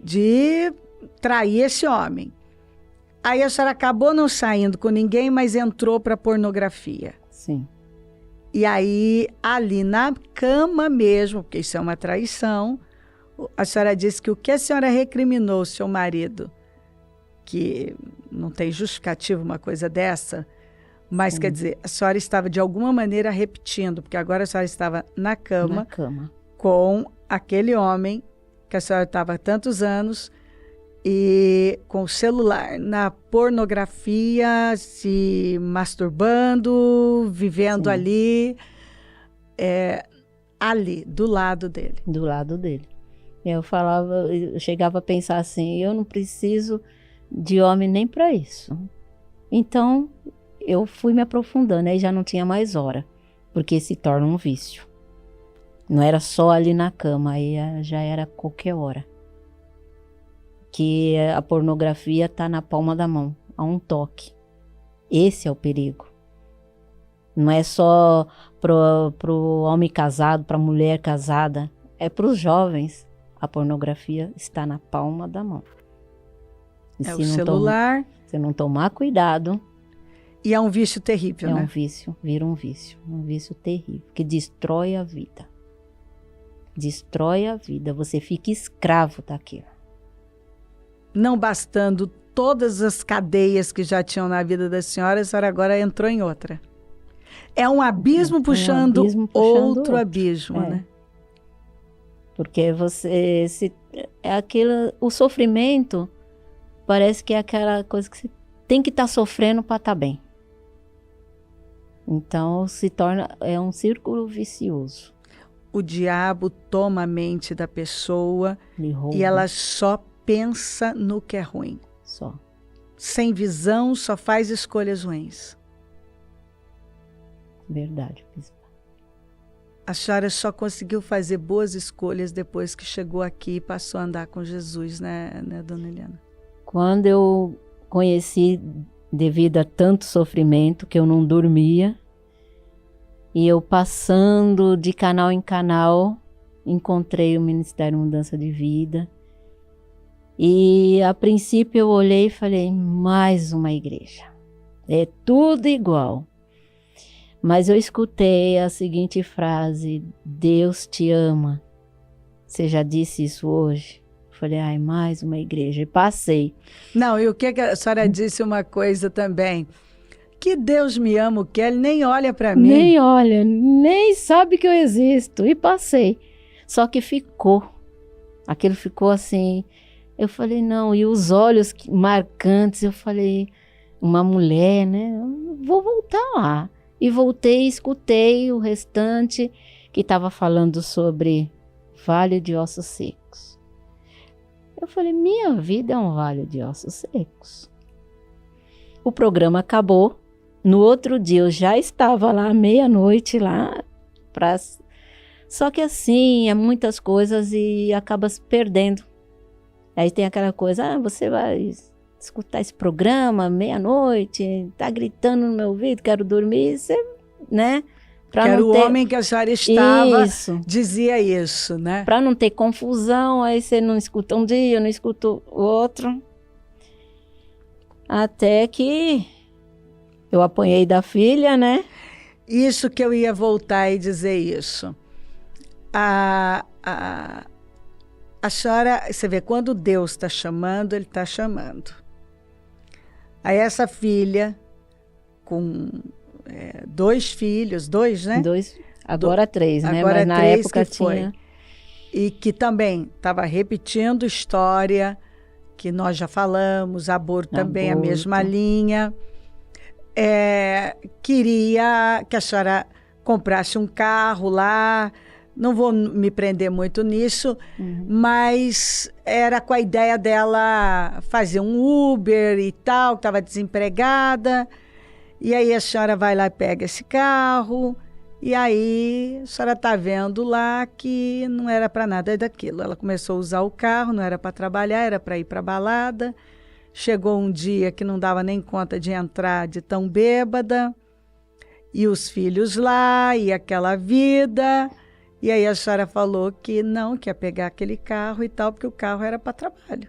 de trair esse homem. Aí a senhora acabou não saindo com ninguém, mas entrou para pornografia. Sim. E aí, ali na cama mesmo, porque isso é uma traição, a senhora disse que o que a senhora recriminou o seu marido, que não tem justificativo uma coisa dessa, mas Sim. Quer dizer, a senhora estava de alguma maneira repetindo, porque agora a senhora estava na cama com aquele homem que a senhora estava há tantos anos e com o celular na pornografia, se masturbando, vivendo Sim. ali, do lado dele. Do lado dele. Eu chegava a pensar assim, eu não preciso de homem nem para isso. Então, eu fui me aprofundando, aí já não tinha mais hora, porque se torna um vício. Não era só ali na cama, aí já era qualquer hora. Que a pornografia tá na palma da mão, a um toque. Esse é o perigo. Não é só pro homem casado, pra mulher casada, é pros jovens. A pornografia está na palma da mão. E é o celular. Se não tomar cuidado... E é um vício terrível, né? É um vício, vira um vício terrível, que destrói a vida. Destrói a vida, você fica escravo daquilo. Não bastando todas as cadeias que já tinham na vida da senhora agora entrou em outra. É um abismo puxando outro abismo, né? Porque o sofrimento parece que é aquela coisa que você tem que estar sofrendo para estar bem. Então se torna um círculo vicioso. O diabo toma a mente da pessoa e ela só pensa no que é ruim. Só. Sem visão, só faz escolhas ruins. Verdade, bispa. A senhora só conseguiu fazer boas escolhas depois que chegou aqui e passou a andar com Jesus, né, dona Helena? Quando eu conheci, devido a tanto sofrimento, que eu não dormia, e eu passando de canal em canal, encontrei o Ministério Mudança de Vida. E a princípio eu olhei e falei, mais uma igreja. É tudo igual. Mas eu escutei a seguinte frase, Deus te ama. Você já disse isso hoje? Falei, mais uma igreja. E passei. Não, e o que a senhora disse uma coisa também? Que Deus me ama, o que ele nem olha para mim. Nem olha, nem sabe que eu existo. E passei. Só que ficou. Aquilo ficou assim. Eu falei, não. E os olhos marcantes, eu falei, uma mulher, né? Eu vou voltar lá. E voltei e escutei o restante que estava falando sobre Vale de Ossos Secos. Eu falei, minha vida é um vale de ossos secos. O programa acabou. No outro dia eu já estava lá, meia-noite lá. Só que assim, é muitas coisas e acaba se perdendo. Aí tem aquela coisa, você vai escutar esse programa meia-noite, tá gritando no meu ouvido, quero dormir, você, né? Que era o homem que a senhora estava, dizia isso, né? Para não ter confusão, aí você não escuta um dia, não escuta o outro. Até que eu apanhei da filha, né? Isso que eu ia voltar e dizer isso. A senhora, você vê, quando Deus está chamando, Ele está chamando. Aí essa filha, com 2 filhos, 2, né? 2, agora 3, né? Agora mas na 3 época que foi. tinha... E que também estava repetindo história, que nós já falamos, aborto também, a mesma linha. Queria que a senhora comprasse um carro lá, não vou me prender muito nisso, mas era com a ideia dela fazer um Uber e tal, que estava desempregada. E aí a senhora vai lá e pega esse carro, e aí a senhora está vendo lá que não era para nada daquilo. Ela começou a usar o carro, não era para trabalhar, era para ir para balada. Chegou um dia que não dava nem conta de entrar de tão bêbada, e os filhos lá, e aquela vida. E aí a senhora falou que não, que ia pegar aquele carro e tal, porque o carro era para trabalho.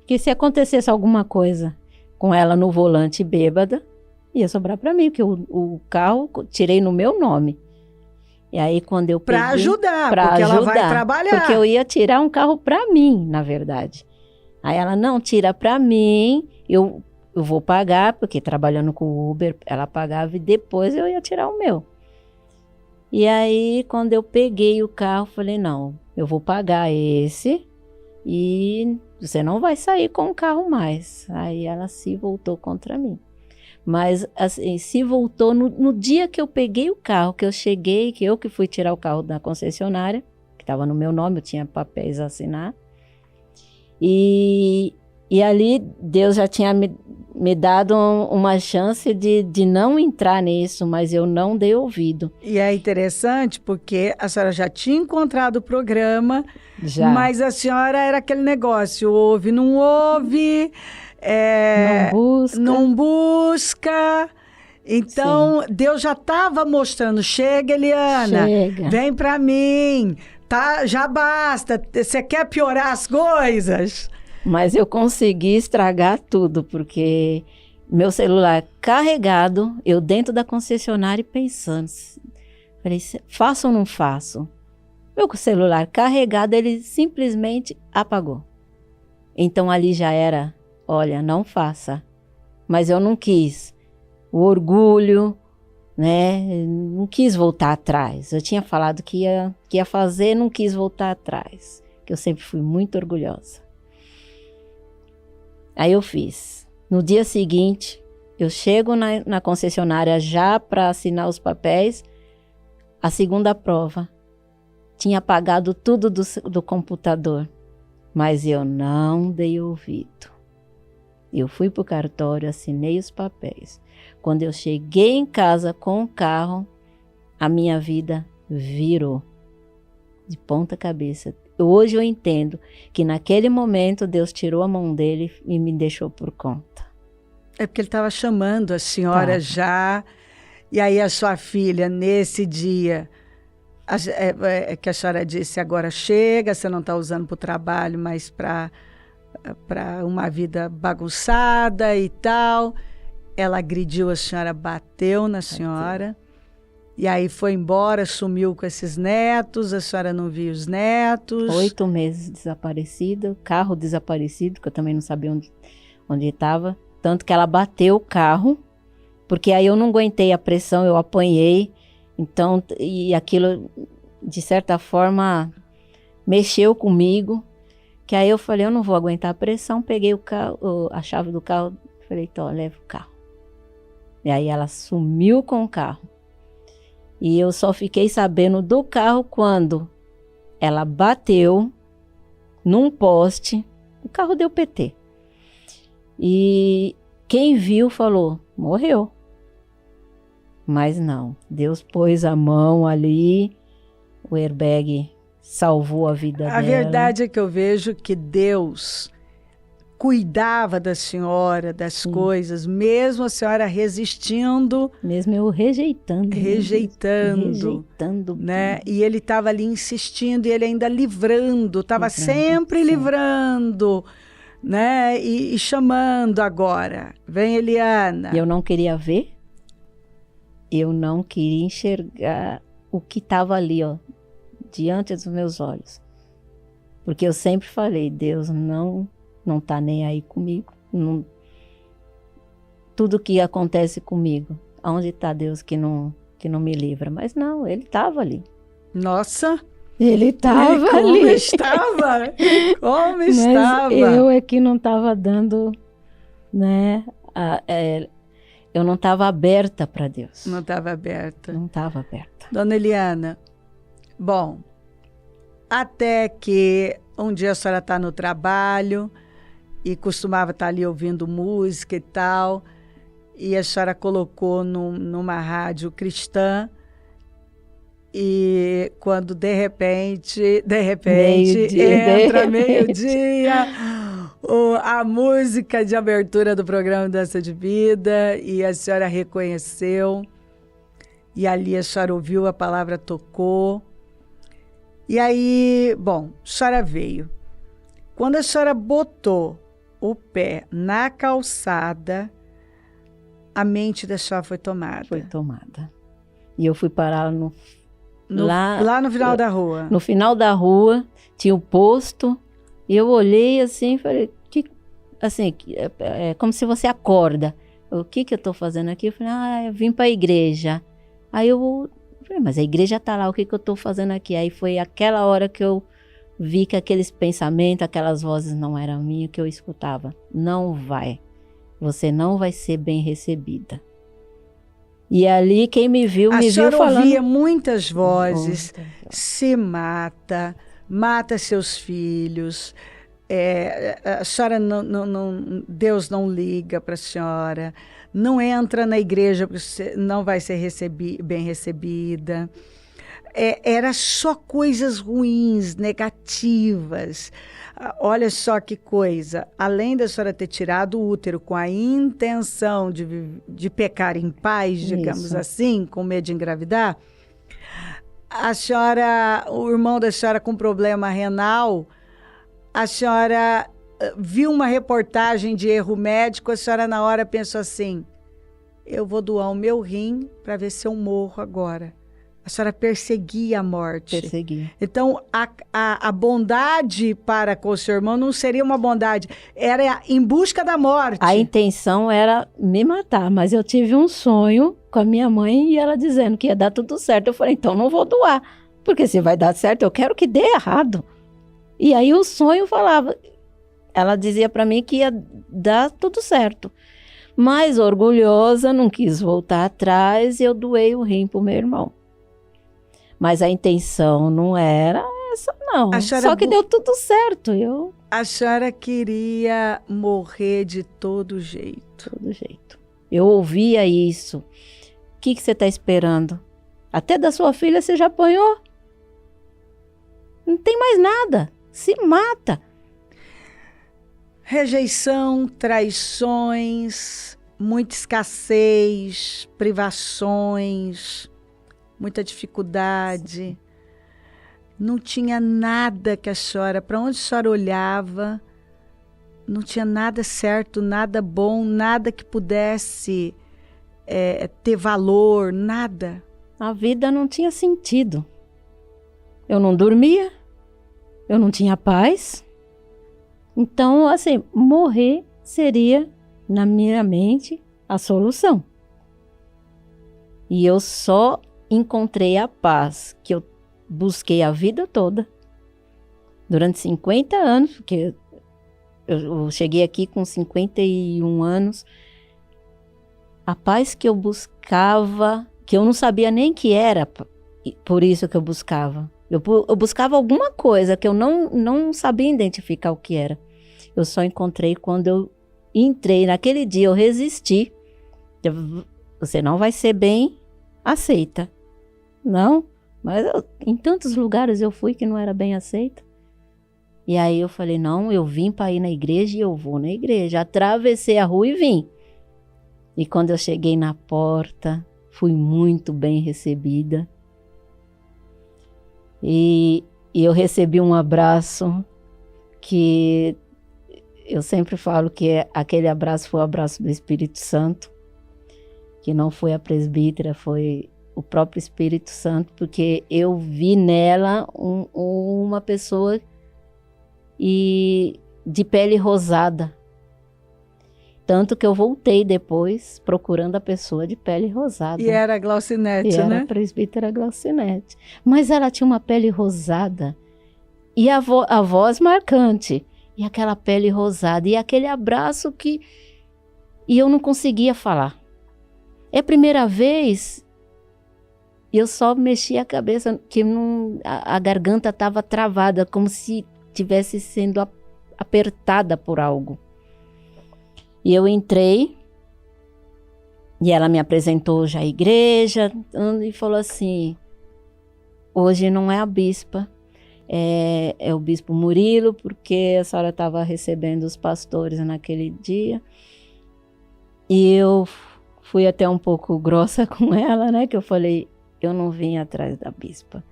Que se acontecesse alguma coisa com ela no volante bêbada, ia sobrar para mim, porque o carro tirei no meu nome. E aí quando eu peguei... Para ajudar, porque ela vai trabalhar. Porque eu ia tirar um carro para mim, na verdade. Aí ela, não, tira para mim, eu vou pagar, porque trabalhando com o Uber, ela pagava e depois eu ia tirar o meu. E aí, quando eu peguei o carro, falei, não, eu vou pagar esse e você não vai sair com o carro mais. Aí ela se voltou contra mim. Mas, assim, se voltou no dia que eu peguei o carro, que eu cheguei, que eu que fui tirar o carro da concessionária, que estava no meu nome, eu tinha papéis a assinar. E ali Deus já tinha me dado uma chance de não entrar nisso, mas eu não dei ouvido. E é interessante porque a senhora já tinha encontrado o programa, Já. mas a senhora era aquele negócio, ouve, não ouve, Não busca. não busca. Então, Deus já estava mostrando, chega, Eliana, Chega. vem para mim, tá, já basta, você quer piorar as coisas? Mas eu consegui estragar tudo, porque meu celular carregado, eu dentro da concessionária pensando, falei, faço ou não faço? Meu celular carregado, ele simplesmente apagou. Então ali já era, olha, não faça. Mas eu não quis. O orgulho, né? Não quis voltar atrás. Eu tinha falado que ia fazer, não quis voltar atrás. Que eu sempre fui muito orgulhosa. Aí eu fiz. No dia seguinte, eu chego na concessionária já para assinar os papéis. A segunda prova. Tinha apagado tudo do computador. Mas eu não dei ouvido. Eu fui para o cartório, assinei os papéis. Quando eu cheguei em casa com o carro, a minha vida virou de ponta cabeça. Hoje eu entendo que naquele momento Deus tirou a mão dele e me deixou por conta. É porque ele estava chamando a senhora já, e aí a sua filha, nesse dia, que a senhora disse, agora chega, você não está usando para o trabalho, mas para uma vida bagunçada e tal. Ela agrediu a senhora, bateu na senhora, e aí foi embora, sumiu com esses netos, a senhora não viu os netos. 8 meses desaparecida, carro desaparecido, que eu também não sabia onde estava. Tanto que ela bateu o carro, porque aí eu não aguentei a pressão, eu apanhei. Então, e aquilo, de certa forma, mexeu comigo. Que aí eu falei, eu não vou aguentar a pressão. Peguei o carro, a chave do carro, falei, então, leva o carro. E aí ela sumiu com o carro. E eu só fiquei sabendo do carro quando ela bateu num poste, o carro deu PT. E quem viu falou, morreu. Mas não, Deus pôs a mão ali, o airbag salvou a vida dela. A verdade é que eu vejo que Deus cuidava da senhora, das coisas, mesmo a senhora resistindo. Mesmo eu rejeitando. Rejeitando, né? E ele estava ali insistindo e ele ainda livrando, estava sempre livrando, né? E chamando agora. Vem, Eliana. Eu não queria ver, eu não queria enxergar o que estava ali, ó, diante dos meus olhos. Porque eu sempre falei, Deus não tá nem aí comigo. Não, tudo que acontece comigo, aonde está Deus que não me livra? Mas não, ele estava ali. Nossa! Ele estava ali. Como estava? Como estava? Eu é que não estava dando, né? Eu não estava aberta para Deus. Não estava aberta. Não estava aberta. Dona Eliana, bom, até que um dia a senhora está no trabalho e costumava estar ali ouvindo música e tal, e a senhora colocou numa rádio cristã, e quando de repente entra meio-dia, a música de abertura do programa Dança de Vida, e a senhora reconheceu, e ali a senhora ouviu, a palavra tocou. E aí, bom, a senhora veio. Quando a senhora botou o pé na calçada, a mente da senhora foi tomada. Foi tomada. E eu fui parar lá no final da rua. No final da rua, tinha o posto, e eu olhei assim e falei, como se você acorda. O que eu estou fazendo aqui? Eu falei, eu vim para a igreja. Aí eu falei, mas a igreja está lá, o que eu estou fazendo aqui? Aí foi aquela hora que eu vi que aqueles pensamentos, aquelas vozes não eram minhas, que eu escutava. Não vai. Você não vai ser bem recebida. E ali quem me viu falando... A senhora ouvia muitas vozes. Se mata, mata seus filhos, A senhora Deus não liga para a senhora, não entra na igreja porque você não vai ser bem recebida. Era só coisas ruins, negativas. Olha só que coisa, além da senhora ter tirado o útero com a intenção de pecar em paz, digamos Isso. assim, com medo de engravidar, o irmão da senhora com problema renal, a senhora viu uma reportagem de erro médico, a senhora na hora pensou assim, eu vou doar o meu rim para ver se eu morro agora. A senhora perseguia a morte. Persegui. Então, a bondade para com o seu irmão não seria uma bondade, era em busca da morte. A intenção era me matar, mas eu tive um sonho com a minha mãe e ela dizendo que ia dar tudo certo. Eu falei, então não vou doar, porque se vai dar certo, eu quero que dê errado. E aí o sonho falava, ela dizia para mim que ia dar tudo certo. Mas orgulhosa, não quis voltar atrás e eu doei o rim pro meu irmão. Mas a intenção não era essa, não. Só que deu tudo certo. A senhora queria morrer de todo jeito. Todo jeito. Eu ouvia isso. O que você está esperando? Até da sua filha você já apanhou? Não tem mais nada. Se mata. Rejeição, traições, muita escassez, privações, muita dificuldade. Não tinha nada que a senhora, para onde a senhora olhava, não tinha nada certo, nada bom, nada que pudesse ter valor, nada. A vida não tinha sentido. Eu não dormia, eu não tinha paz. Então, assim, morrer seria, na minha mente, a solução. E eu só encontrei a paz que eu busquei a vida toda, durante 50 anos, porque eu cheguei aqui com 51 anos, a paz que eu buscava, que eu não sabia nem que era, por isso que eu buscava. Eu buscava alguma coisa que eu não sabia identificar o que era. Eu só encontrei quando eu entrei, naquele dia eu resisti. Você não vai ser bem aceita. Não, mas em tantos lugares eu fui que não era bem aceita. E aí eu falei, não, eu vim para ir na igreja e eu vou na igreja. Atravessei a rua e vim. E quando eu cheguei na porta, fui muito bem recebida. E eu recebi um abraço que eu sempre falo que aquele abraço foi o abraço do Espírito Santo, que não foi a presbítera, foi o próprio Espírito Santo, porque eu vi nela uma pessoa de pele rosada. Tanto que eu voltei depois procurando a pessoa de pele rosada. E era a Glaucinete, né? Era a presbítera Glaucinete. Mas ela tinha uma pele rosada e a voz marcante. E aquela pele rosada e aquele abraço que... E eu não conseguia falar. É a primeira vez... Eu só mexi a cabeça, que a garganta estava travada, como se estivesse sendo apertada por algo. E eu entrei, e ela me apresentou já a igreja, e falou assim, hoje não é a bispa, é o bispo Murilo, porque a senhora estava recebendo os pastores naquele dia. E eu fui até um pouco grossa com ela, né, que eu falei, eu não vim atrás da bispa,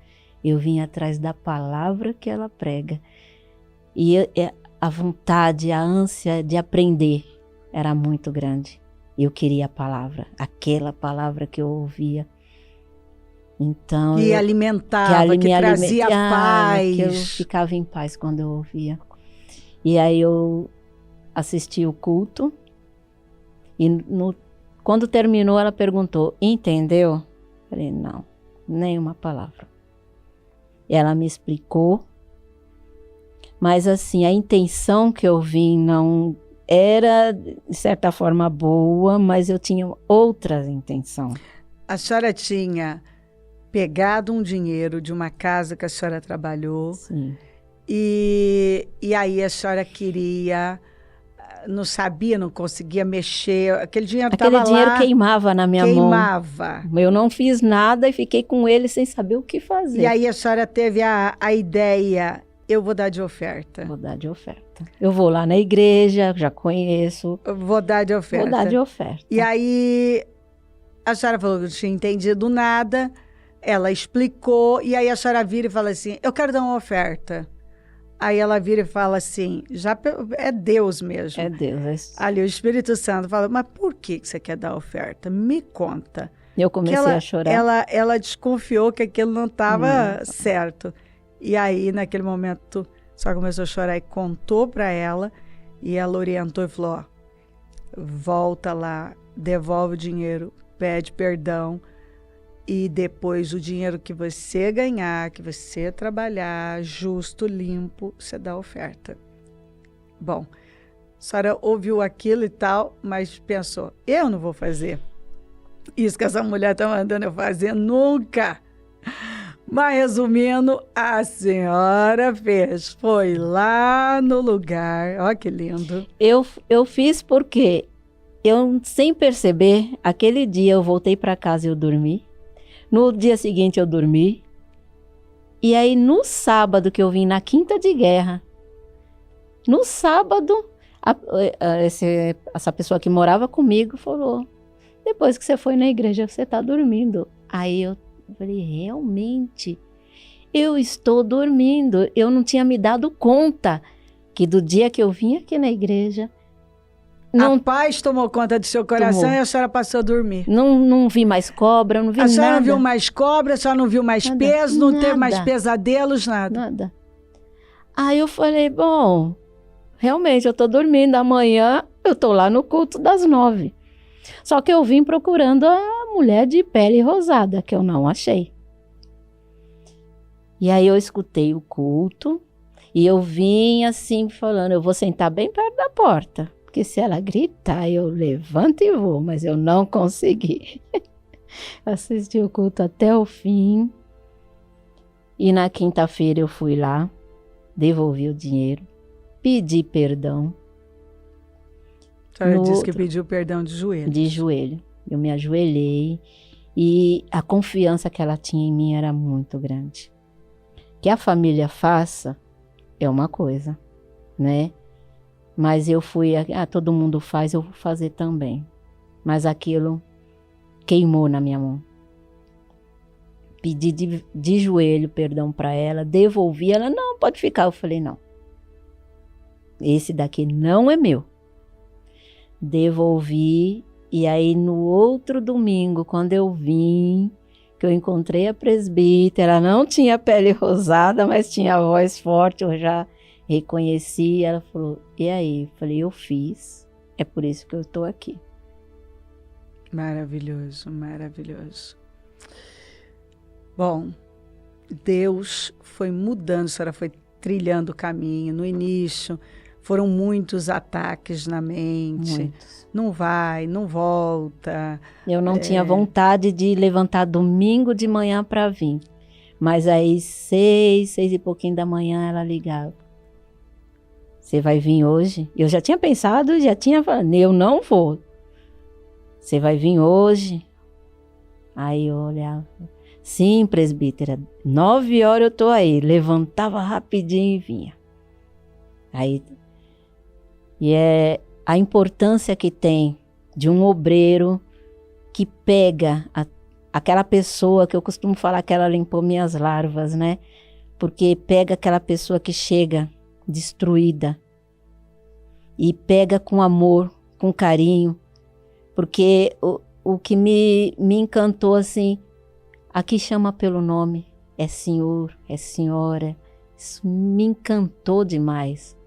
eu vim atrás da palavra que ela prega. E a vontade, a ânsia de aprender era muito grande. Eu queria a palavra, aquela palavra que eu ouvia. Então, que alimentava, que trazia paz. Que eu ficava em paz quando eu ouvia. E aí eu assisti o culto. E quando terminou, ela perguntou, entendeu? Falei, não, nenhuma palavra. Ela me explicou, mas assim, a intenção que eu vim não era, de certa forma, boa, mas eu tinha outra intenção. A senhora tinha pegado um dinheiro de uma casa que a senhora trabalhou. Sim. E E aí a senhora queria, não sabia, não conseguia mexer, aquele dinheiro estava lá. Aquele dinheiro queimava na minha mão. Queimava. Eu não fiz nada e fiquei com ele sem saber o que fazer. E aí a senhora teve a ideia, eu vou dar de oferta. Vou dar de oferta. Eu vou lá na igreja, já conheço. Eu vou dar de oferta. Vou dar de oferta. E aí a senhora falou que não tinha entendido nada, ela explicou, e aí a senhora vira e fala assim, eu quero dar uma oferta. Aí ela vira e fala assim, já é Deus mesmo. É Deus. Ali o Espírito Santo fala, mas por que você quer dar oferta? Me conta. Eu comecei a chorar. Ela desconfiou que aquilo não estava certo. E aí, naquele momento, só começou a chorar e contou para ela. E ela orientou e falou, ó, volta lá, devolve o dinheiro, pede perdão. E depois o dinheiro que você ganhar, que você trabalhar, justo, limpo, você dá a oferta. Bom, a senhora ouviu aquilo e tal, mas pensou, eu não vou fazer isso que essa mulher está mandando eu fazer nunca. Mas resumindo, a senhora fez, foi lá no lugar, olha que lindo. Eu fiz porque eu, sem perceber, aquele dia eu voltei para casa e eu dormi. No dia seguinte eu dormi. E aí no sábado que eu vim na quinta de guerra, no sábado, essa pessoa que morava comigo falou, depois que você foi na igreja, você está dormindo. Aí eu falei, realmente, eu estou dormindo. Eu não tinha me dado conta que do dia que eu vim aqui na igreja, a paz tomou conta do seu coração e a senhora passou a dormir. Não vi mais cobra, não vi nada. A senhora não viu mais cobra, a senhora não viu mais peso, não teve mais pesadelos, nada. Nada. Aí eu falei, bom, realmente eu tô dormindo, amanhã eu tô lá no culto das 9. Só que eu vim procurando a mulher de pele rosada, que eu não achei. E aí eu escutei o culto e eu vim assim falando, eu vou sentar bem perto da porta. Porque se ela gritar, eu levanto e vou, mas eu não consegui. Assisti o culto até o fim. E na quinta-feira eu fui lá, devolvi o dinheiro, pedi perdão. A senhora disse que pediu perdão de joelho. De joelho. Eu me ajoelhei e a confiança que ela tinha em mim era muito grande. Que a família faça é uma coisa, né? Mas eu fui, todo mundo faz, eu vou fazer também. Mas aquilo queimou na minha mão. Pedi de joelho perdão para ela, devolvi, ela, não, pode ficar. Eu falei, não. Esse daqui não é meu. Devolvi, e aí no outro domingo, quando eu vim, que eu encontrei a presbítera, ela não tinha pele rosada, mas tinha a voz forte, eu já reconheci, ela falou, e aí? Eu falei, eu fiz, é por isso que eu estou aqui. Maravilhoso, maravilhoso. Bom, Deus foi mudando, a senhora foi trilhando o caminho. No início, foram muitos ataques na mente. Muitos. Não vai, não volta. Eu não tinha vontade de levantar domingo de manhã para vir. Mas aí, 6 e pouquinho da manhã, ela ligava. Você vai vir hoje? Eu já tinha pensado, já tinha falado, eu não vou. Você vai vir hoje? Aí eu olhava, sim, presbítera, 9 horas eu tô aí. Levantava rapidinho e vinha. Aí, e é a importância que tem de um obreiro que pega aquela pessoa que eu costumo falar que ela limpou minhas larvas, né? Porque pega aquela pessoa que chega destruída e pega com amor, com carinho, porque o que me encantou assim, aqui chama pelo nome, é senhor, é senhora, isso me encantou demais,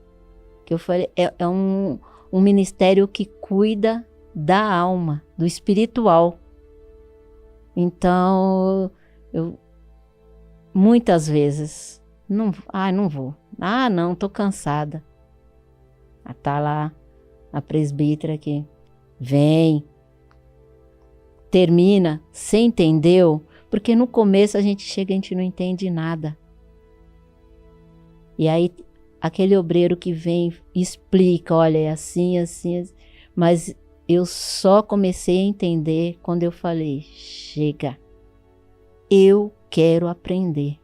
que eu falei, é um ministério que cuida da alma, do espiritual. Então, eu muitas vezes não vou. Não, tô cansada. Tá lá a presbítera que vem, termina, você entendeu? Porque no começo a gente chega, a gente não entende nada. E aí aquele obreiro que vem e explica, olha, é assim, assim, assim. Mas eu só comecei a entender quando eu falei, chega, eu quero aprender.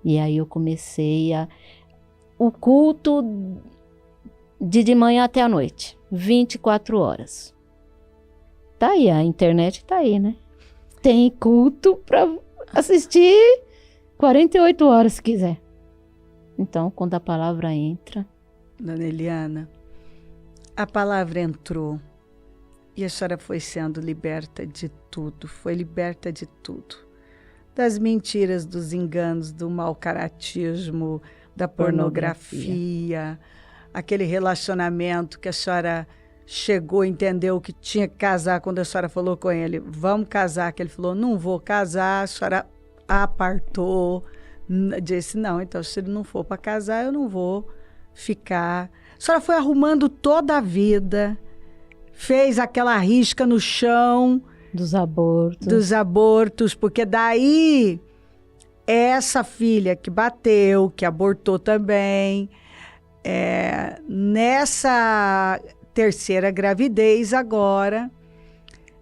E aí eu comecei o culto de manhã até a noite, 24 horas. Tá aí, a internet tá aí, né? Tem culto para assistir 48 horas se quiser. Então, quando a palavra entra... Dona Eliana, a palavra entrou e a senhora foi sendo liberta de tudo, foi liberta de tudo. Das mentiras, dos enganos, do mau caratismo, da pornografia, aquele relacionamento que a senhora chegou, entendeu que tinha que casar, quando a senhora falou com ele, vamos casar, que ele falou, não vou casar, a senhora apartou, disse, não, então se ele não for para casar, eu não vou ficar. A senhora foi arrumando toda a vida, fez aquela risca no chão dos abortos, porque daí essa filha que bateu, que abortou também, nessa terceira gravidez agora,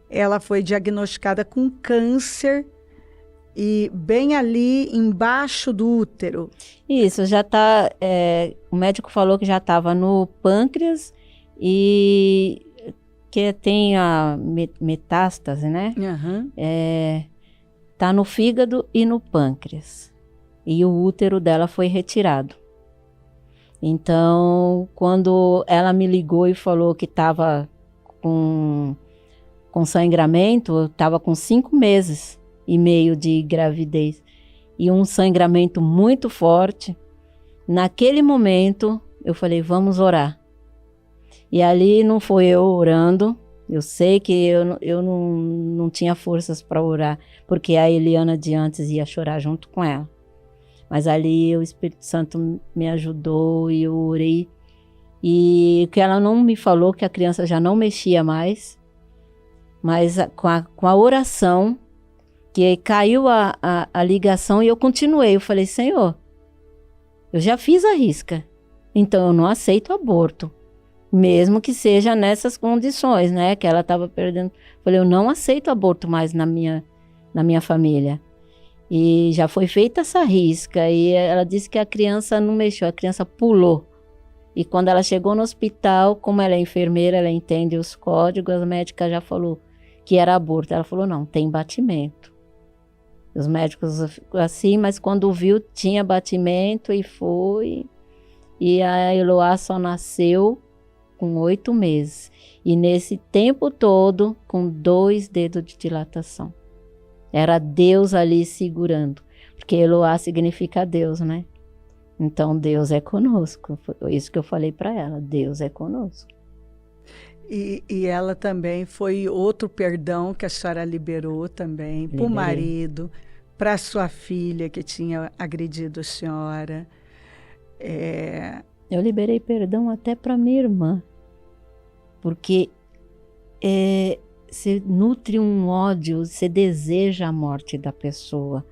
ela foi diagnosticada com câncer e bem ali embaixo do útero. Isso, já tá, o médico falou que já estava no pâncreas e que tem a metástase, né? Uhum. Tá no fígado e no pâncreas. E o útero dela foi retirado. Então, quando ela me ligou e falou que estava com sangramento, eu estava com 5 meses e meio de gravidez. E um sangramento muito forte. Naquele momento, eu falei, vamos orar. E ali não foi eu orando. Eu sei que eu não tinha forças para orar, porque a Eliana de antes ia chorar junto com ela. Mas ali o Espírito Santo me ajudou e eu orei. E que ela não me falou que a criança já não mexia mais, mas com a oração, que caiu a ligação e eu continuei. Eu falei, Senhor, eu já fiz a risca, então eu não aceito aborto, mesmo que seja nessas condições, né, que ela estava perdendo. Eu falei, eu não aceito aborto mais na minha família. E já foi feita essa risca e ela disse que a criança não mexeu, a criança pulou. E quando ela chegou no hospital, como ela é enfermeira, ela entende os códigos, a médica já falou que era aborto. Ela falou, não, tem batimento. Os médicos assim, mas quando viu, tinha batimento e foi. E a Eloá só nasceu com 8 meses. E nesse tempo todo, com 2 dedos de dilatação. Era Deus ali segurando, porque Eloá significa Deus, né? Então Deus é conosco, foi isso que eu falei para ela, Deus é conosco. E ela também foi outro perdão que a senhora liberou também para o marido, para sua filha que tinha agredido a senhora. Eu liberei perdão até para minha irmã, porque você nutre um ódio, você deseja a morte da pessoa.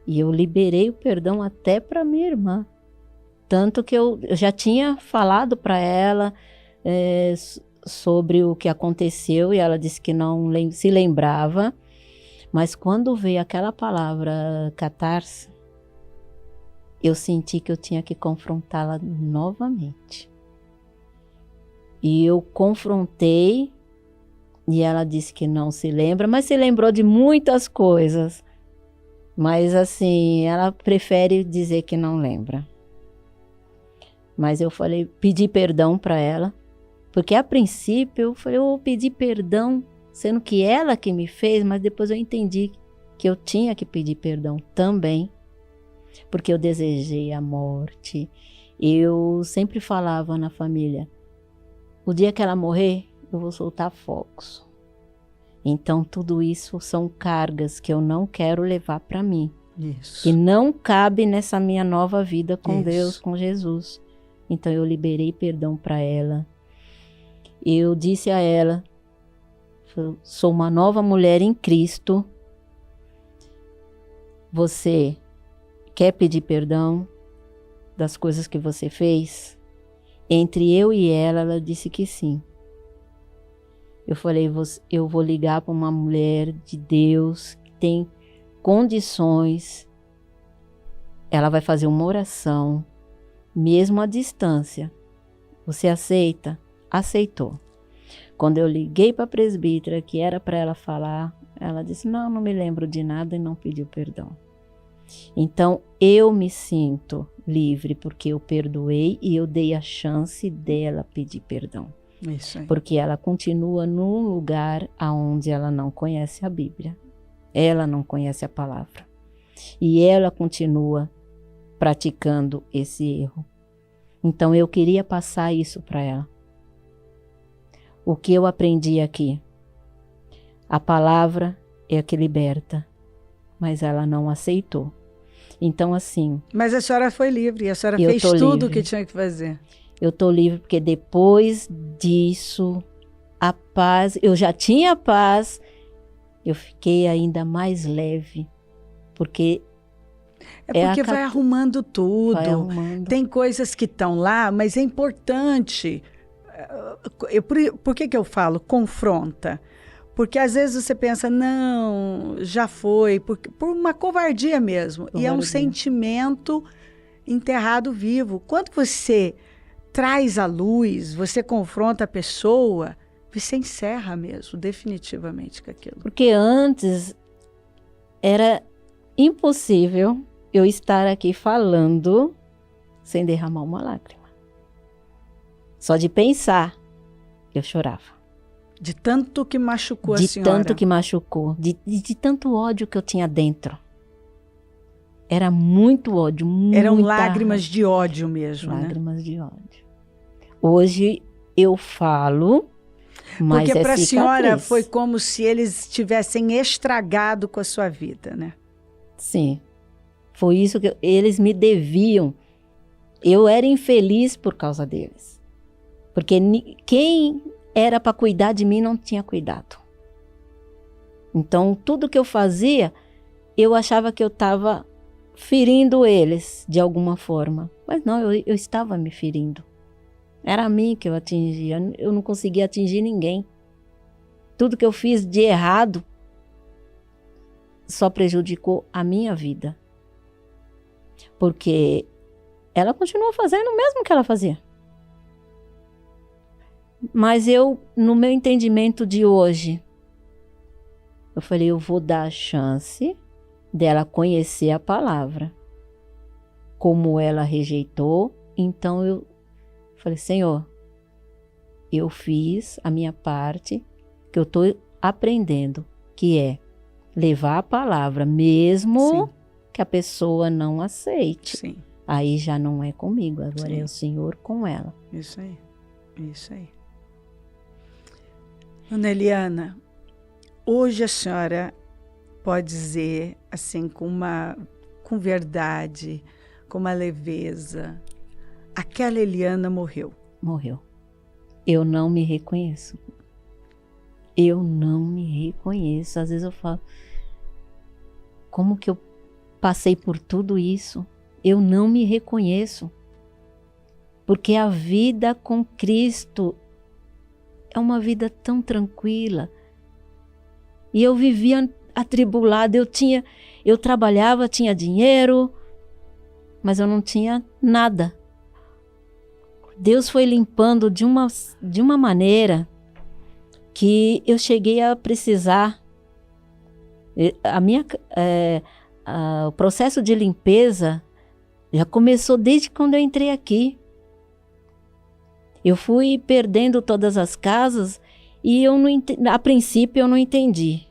E eu liberei o perdão até para minha irmã. Tanto que eu já tinha falado para ela sobre o que aconteceu e ela disse que não se lembrava. Mas quando veio aquela palavra catarse, eu senti que eu tinha que confrontá-la novamente. E eu confrontei. E ela disse que não se lembra, mas se lembrou de muitas coisas. Mas assim, ela prefere dizer que não lembra. Mas eu falei, pedi perdão para ela. Porque a princípio eu falei, eu pedi perdão, sendo que ela que me fez, mas depois eu entendi que eu tinha que pedir perdão também. Porque eu desejei a morte. Eu sempre falava na família, o dia que ela morrer, eu vou soltar fogos. Então tudo isso são cargas que eu não quero levar para mim. Isso. Que não cabe nessa minha nova vida com Isso. Deus, com Jesus. Então eu liberei perdão para ela. Eu disse a ela, sou uma nova mulher em Cristo. Você quer pedir perdão? das coisas que você fez? Entre eu e ela disse que sim. Eu falei, eu vou ligar para uma mulher de Deus que tem condições. Ela vai fazer uma oração, mesmo à distância. Você aceita? Aceitou. Quando eu liguei para a presbítera, que era para ela falar, ela disse, não me lembro de nada, e não pediu perdão. Então, eu me sinto livre porque eu perdoei e eu dei a chance dela pedir perdão. Isso aí. Porque ela continua num lugar onde ela não conhece a Bíblia. Ela não conhece a palavra. E ela continua praticando esse erro. Então, eu queria passar isso para ela. O que eu aprendi aqui? A palavra é a que liberta, mas ela não aceitou. Então, assim... Mas a senhora foi livre, a senhora fez tudo o que tinha que fazer. Eu estou livre porque depois disso, a paz... Eu já tinha paz, eu fiquei ainda mais leve, porque... É porque vai arrumando tudo. Vai arrumando. Tem coisas que estão lá, mas é importante. Por que eu falo confronta? Porque às vezes você pensa, não, já foi, por uma covardia mesmo. E é um sentimento enterrado vivo. Quando você traz à luz, você confronta a pessoa, você encerra mesmo, definitivamente, com aquilo. Porque antes era impossível eu estar aqui falando sem derramar uma lágrima. Só de pensar, eu chorava. De tanto que machucou a senhora. De tanto que machucou. De tanto ódio que eu tinha dentro. Era muito ódio. Eram lágrimas de ódio mesmo, lágrimas de ódio. Hoje eu falo, mas porque para a cicatriz. Senhora foi como se eles tivessem estragado com a sua vida, né? Sim. Foi isso que eles me deviam. Eu era infeliz por causa deles. Porque quem era para cuidar de mim não tinha cuidado. Então, tudo que eu fazia, eu achava que eu estava ferindo eles de alguma forma. Mas não, eu estava me ferindo. Era a mim que eu atingia. Eu não conseguia atingir ninguém. Tudo que eu fiz de errado só prejudicou a minha vida. Porque ela continuou fazendo o mesmo que ela fazia. Mas eu, no meu entendimento de hoje, eu falei, eu vou dar a chance dela conhecer a palavra. Como ela rejeitou, então eu falei, Senhor, eu fiz a minha parte, que eu estou aprendendo, que é levar a palavra, mesmo que a pessoa não aceite. Sim. Aí já não é comigo, agora é o Senhor com ela. Isso aí, isso aí. Dona Eliana, hoje a senhora pode dizer, assim, com verdade, com uma leveza, aquela Eliana morreu. Morreu. Eu não me reconheço. Eu não me reconheço. Às vezes eu falo, como que eu passei por tudo isso? Eu não me reconheço. Porque a vida com Cristo é uma vida tão tranquila. E eu vivia atribulada, eu trabalhava, tinha dinheiro, mas eu não tinha nada. Deus foi limpando de uma maneira que eu cheguei a precisar. O processo de limpeza já começou desde quando eu entrei aqui. Eu fui perdendo todas as casas e a princípio eu não entendi.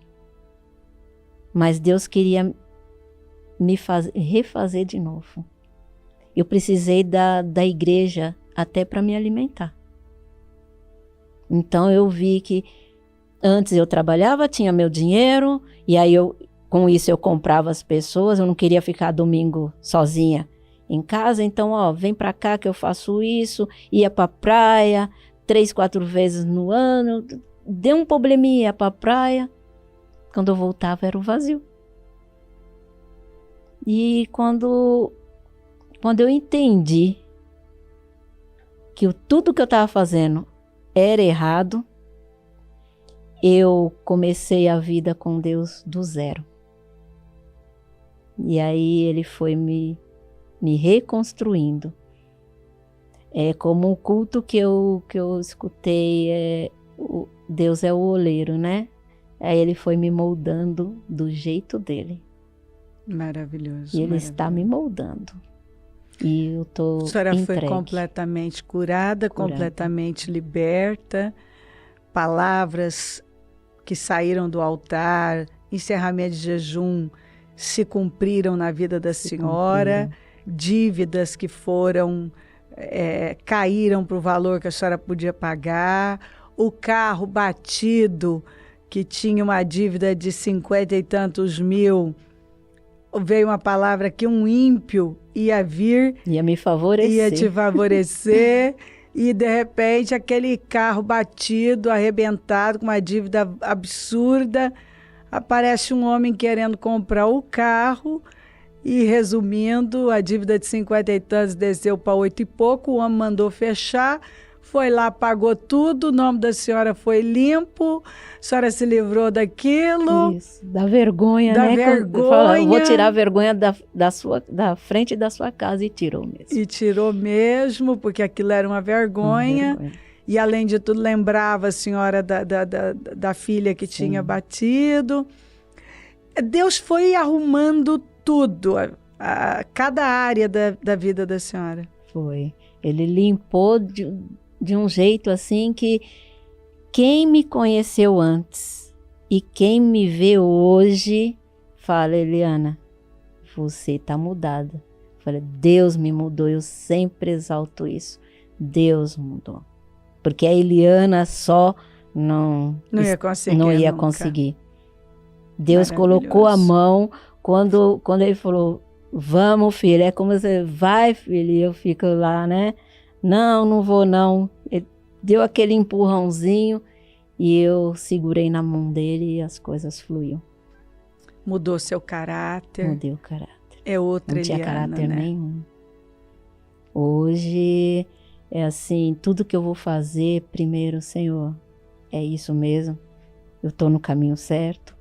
Mas Deus queria me refazer de novo. Eu precisei da igreja até para me alimentar. Então eu vi que antes eu trabalhava, tinha meu dinheiro, e aí com isso eu comprava as pessoas, eu não queria ficar domingo sozinha em casa, então, vem pra cá que eu faço isso, ia pra praia 3, 4 vezes no ano, deu um probleminha, ia pra praia, quando eu voltava era o vazio. E quando quando eu entendi que tudo que eu estava fazendo era errado, eu comecei a vida com Deus do zero. E aí ele foi me reconstruindo. É como um culto que eu escutei, Deus é o oleiro, né? Aí ele foi me moldando do jeito dele. Maravilhoso. E ele está me moldando. E eu estou entregue. A senhora foi completamente curada, completamente liberta. Palavras que saíram do altar, encerramento de jejum, se cumpriram na vida da senhora. Dívidas que foram, caíram para o valor que a senhora podia pagar. O carro batido, que tinha uma dívida de 50 e tantos mil, veio uma palavra que um ímpio ia vir, ia me favorecer, ia te favorecer, e de repente aquele carro batido, arrebentado, com uma dívida absurda, aparece um homem querendo comprar o carro, e resumindo, a dívida de 50 e tantos desceu para 8 e pouco, o homem mandou fechar, foi lá, pagou tudo, o nome da senhora foi limpo, a senhora se livrou daquilo. Isso, da vergonha, da né? Vergonha. Fala, eu vou tirar a vergonha da frente da sua casa, e tirou mesmo. E tirou mesmo, porque aquilo era uma vergonha. E além de tudo, lembrava a senhora da filha que Sim. tinha batido. Deus foi arrumando tudo, cada área da vida da senhora. Foi. Ele limpou de um jeito assim que quem me conheceu antes e quem me vê hoje fala: Eliana, você está mudada. Eu falei: Deus me mudou, eu sempre exalto isso. Deus mudou. Porque a Eliana só não ia conseguir. Deus colocou a mão quando ele falou: vamos, filha. É como você vai, filha, e eu fico lá, né? Não vou não. Ele deu aquele empurrãozinho e eu segurei na mão dele e as coisas fluíam. Mudou seu caráter. Mudei o caráter. É outra Eliana, não tinha caráter né? nenhum. Hoje é assim, tudo que eu vou fazer, primeiro, Senhor, é isso mesmo? Eu estou no caminho certo?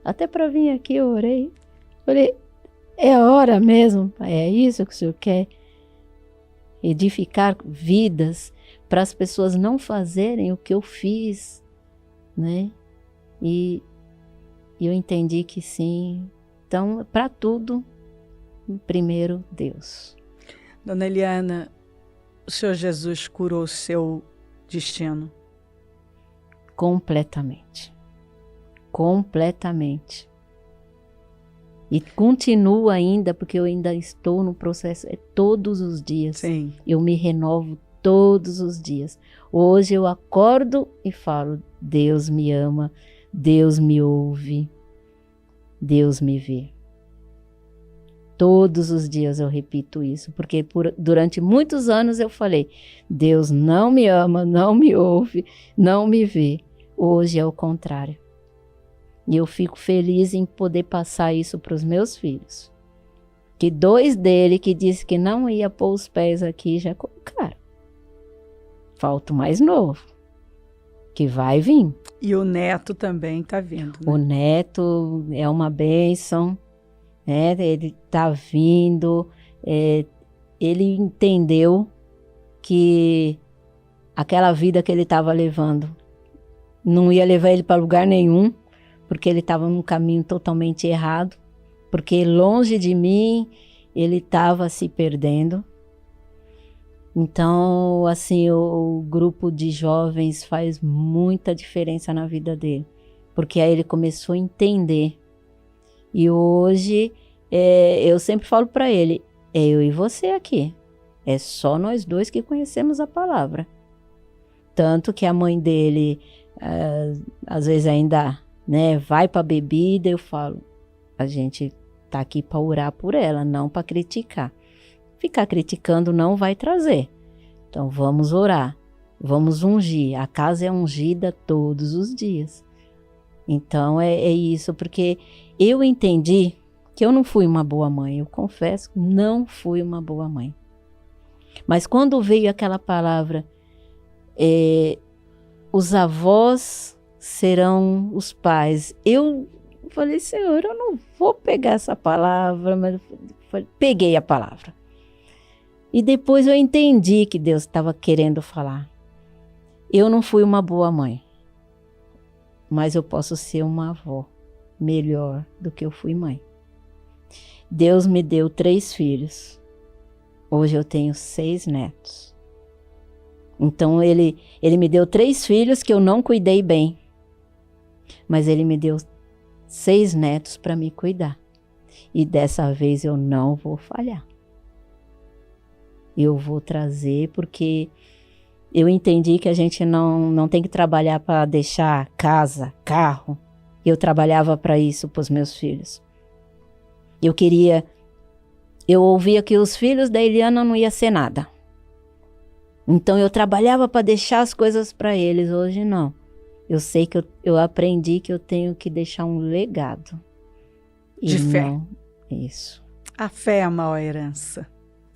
Até para vir aqui eu orei. Falei: é a hora mesmo, Pai? É isso que o Senhor quer? Edificar vidas para as pessoas não fazerem o que eu fiz, né? E eu entendi que sim. Então, para tudo, primeiro Deus. Dona Eliana, o Senhor Jesus curou o seu destino? Completamente. Completamente. E continuo ainda, porque eu ainda estou no processo, todos os dias. Sim. Eu me renovo todos os dias. Hoje eu acordo e falo: Deus me ama, Deus me ouve, Deus me vê. Todos os dias eu repito isso, porque durante muitos anos eu falei: Deus não me ama, não me ouve, não me vê. Hoje é o contrário. E eu fico feliz em poder passar isso para os meus filhos. Que 2 deles que disse que não ia pôr os pés aqui já colocaram. Falta o mais novo, que vai vir. E o neto também está vindo, né? O neto é uma bênção, né? Ele está vindo. Ele entendeu que aquela vida que ele estava levando não ia levar ele para lugar nenhum, porque ele estava num caminho totalmente errado, porque longe de mim ele estava se perdendo. Então, assim, o grupo de jovens faz muita diferença na vida dele, porque aí ele começou a entender. E hoje, eu sempre falo para ele: é eu e você aqui, é só nós 2 que conhecemos a palavra. Tanto que a mãe dele, às vezes ainda, né, vai para bebida. Eu falo: a gente tá aqui para orar por ela, não para criticar. Ficar criticando não vai trazer. Então vamos orar, vamos ungir. A casa é ungida todos os dias. Então é isso, porque eu entendi que eu não fui uma boa mãe. Eu confesso, não fui uma boa mãe. Mas quando veio aquela palavra, os avós serão os pais, eu falei, Senhor, eu não vou pegar essa palavra, mas peguei a palavra. E depois eu entendi que Deus estava querendo falar. Eu não fui uma boa mãe, mas eu posso ser uma avó melhor do que eu fui mãe. Deus me deu 3 filhos. Hoje eu tenho 6 netos. Então ele me deu 3 filhos que eu não cuidei bem. Mas ele me deu 6 netos para me cuidar. E dessa vez eu não vou falhar. Eu vou trazer porque eu entendi que a gente não tem que trabalhar para deixar casa, carro. Eu trabalhava para isso, para os meus filhos. Eu ouvia que os filhos da Eliana não ia ser nada. Então eu trabalhava para deixar as coisas para eles. Hoje não. Eu sei que eu aprendi que eu tenho que deixar um legado. De fé. Isso. A fé é a maior herança.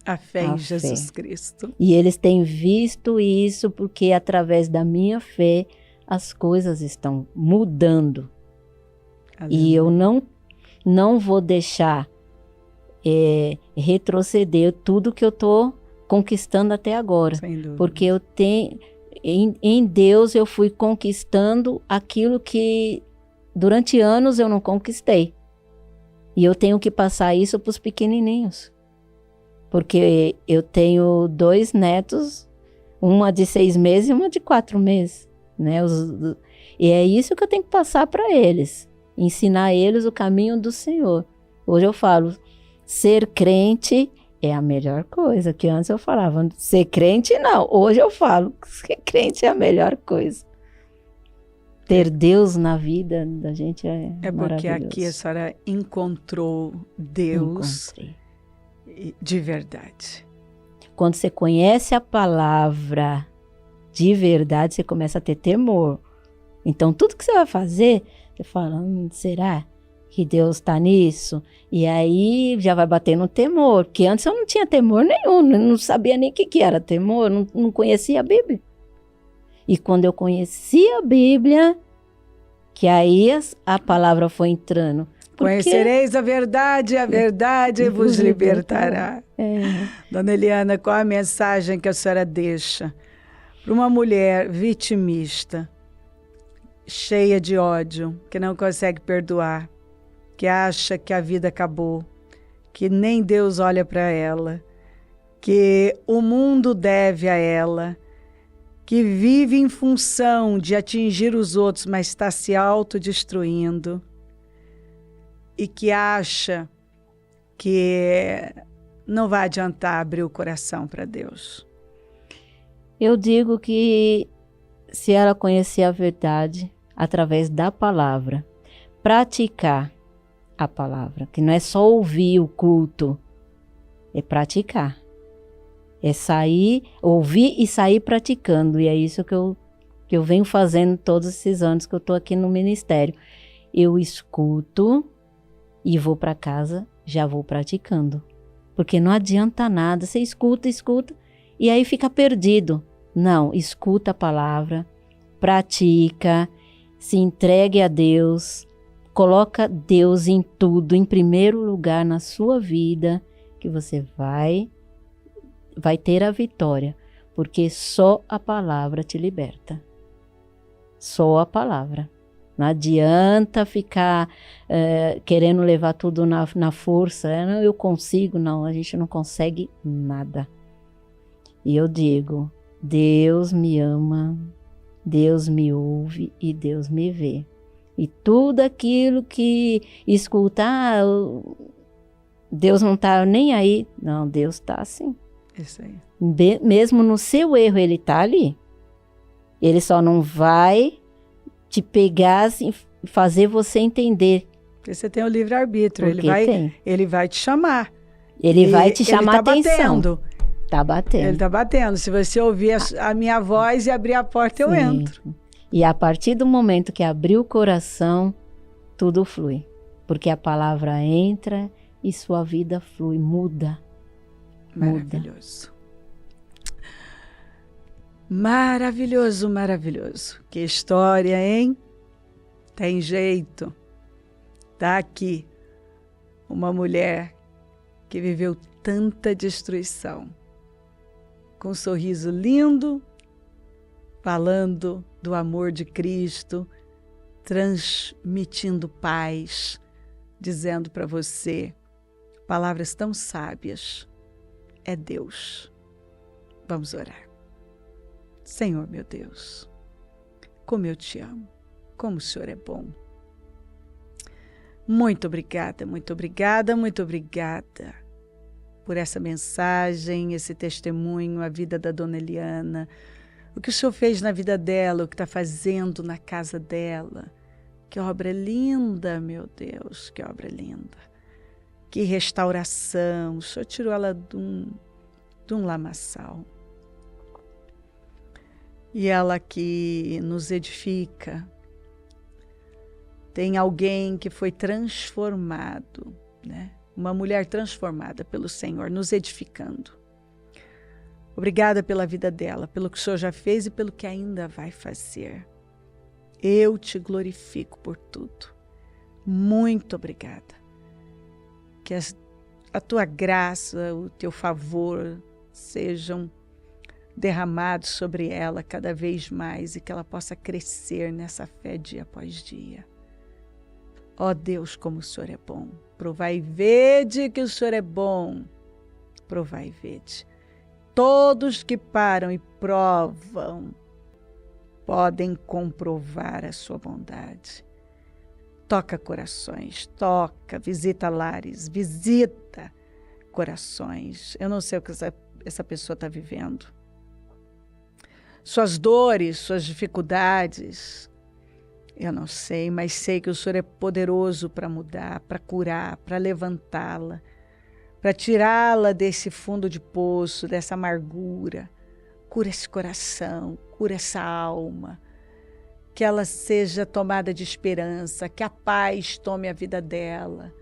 A fé em Jesus Cristo. E eles têm visto isso porque através da minha fé as coisas estão mudando. E eu não vou deixar retroceder tudo que eu estou conquistando até agora. Sem dúvida. Porque eu tenho, em Deus eu fui conquistando aquilo que durante anos eu não conquistei. E eu tenho que passar isso para os pequenininhos. Porque eu tenho 2 netos, uma de 6 meses e uma de 4 meses. Né? E é isso que eu tenho que passar para eles. Ensinar eles o caminho do Senhor. Hoje eu falo, ser crente é a melhor coisa. Que antes eu falava, ser crente não. Hoje eu falo, ser crente é a melhor coisa. Ter Deus na vida da gente é maravilhoso. Porque aqui a senhora encontrou Deus. Encontrei. De verdade. Quando você conhece a palavra de verdade, você começa a ter temor. Então, tudo que você vai fazer, você fala, será que Deus está nisso? E aí já vai bater no temor. Porque antes eu não tinha temor nenhum, não sabia nem o que era temor, não conhecia a Bíblia. E quando eu conheci a Bíblia, que aí a palavra foi entrando. Conhecereis a verdade vos libertará. Dona Eliana, qual a mensagem que a senhora deixa para uma mulher vitimista, cheia de ódio, que não consegue perdoar, que acha que a vida acabou, que nem Deus olha para ela, que o mundo deve a ela, que vive em função de atingir os outros, mas está se autodestruindo, e que acha que não vai adiantar abrir o coração para Deus? Eu digo que se ela conhecer a verdade através da palavra, praticar a palavra, que não é só ouvir o culto, é praticar. É sair, ouvir e sair praticando. E é isso que eu venho fazendo todos esses anos que eu estou aqui no ministério. Eu escuto e vou para casa, já vou praticando. Porque não adianta nada, você escuta, e aí fica perdido. Não, escuta a palavra, pratica, se entregue a Deus, coloca Deus em tudo, em primeiro lugar na sua vida, que você vai ter a vitória, porque só a palavra te liberta. Só a palavra. Não adianta ficar querendo levar tudo na força. Não, eu consigo. Não, a gente não consegue nada. E eu digo, Deus me ama, Deus me ouve e Deus me vê. E tudo aquilo que escuta, Deus não está nem aí. Não, Deus está assim. Isso aí. Mesmo no seu erro, Ele está ali. Ele só não vai te pegar assim, fazer você entender. Porque você tem o livre-arbítrio, ele vai te chamar. Ele vai te chamar a atenção. Tá batendo. Ele tá batendo. Se você ouvir a minha voz e abrir a porta, eu entro. E a partir do momento que abrir o coração, tudo flui. porque a palavra entra e sua vida flui, muda. Maravilhoso. Maravilhoso, maravilhoso. Que história, hein? Tem jeito. Tá aqui uma mulher que viveu tanta destruição, com um sorriso lindo, falando do amor de Cristo, transmitindo paz, dizendo para você palavras tão sábias. É Deus. Vamos orar. Senhor, meu Deus, como eu te amo, como o Senhor é bom. Muito obrigada, muito obrigada, muito obrigada por essa mensagem, esse testemunho, a vida da Dona Eliana, o que o Senhor fez na vida dela, o que está fazendo na casa dela. Que obra linda, meu Deus, que obra linda. Que restauração, o Senhor tirou ela de um lamaçal. E ela que nos edifica. Tem alguém que foi transformado, né? Uma mulher transformada pelo Senhor, nos edificando. Obrigada pela vida dela, pelo que o Senhor já fez e pelo que ainda vai fazer. Eu te glorifico por tudo. Muito obrigada. Que a tua graça, o teu favor sejam derramados sobre ela cada vez mais e que ela possa crescer nessa fé dia após dia. Ó Deus, como o Senhor é bom. Provai e vede que o Senhor é bom. Provai e vede. Todos que param e provam podem comprovar a sua bondade. Toca corações, toca, visita lares, visita corações. Eu não sei o que essa pessoa está vivendo. Suas dores, suas dificuldades, eu não sei, mas sei que o Senhor é poderoso para mudar, para curar, para levantá-la, para tirá-la desse fundo de poço, dessa amargura. Cura esse coração, cura essa alma, que ela seja tomada de esperança, que a paz tome a vida dela,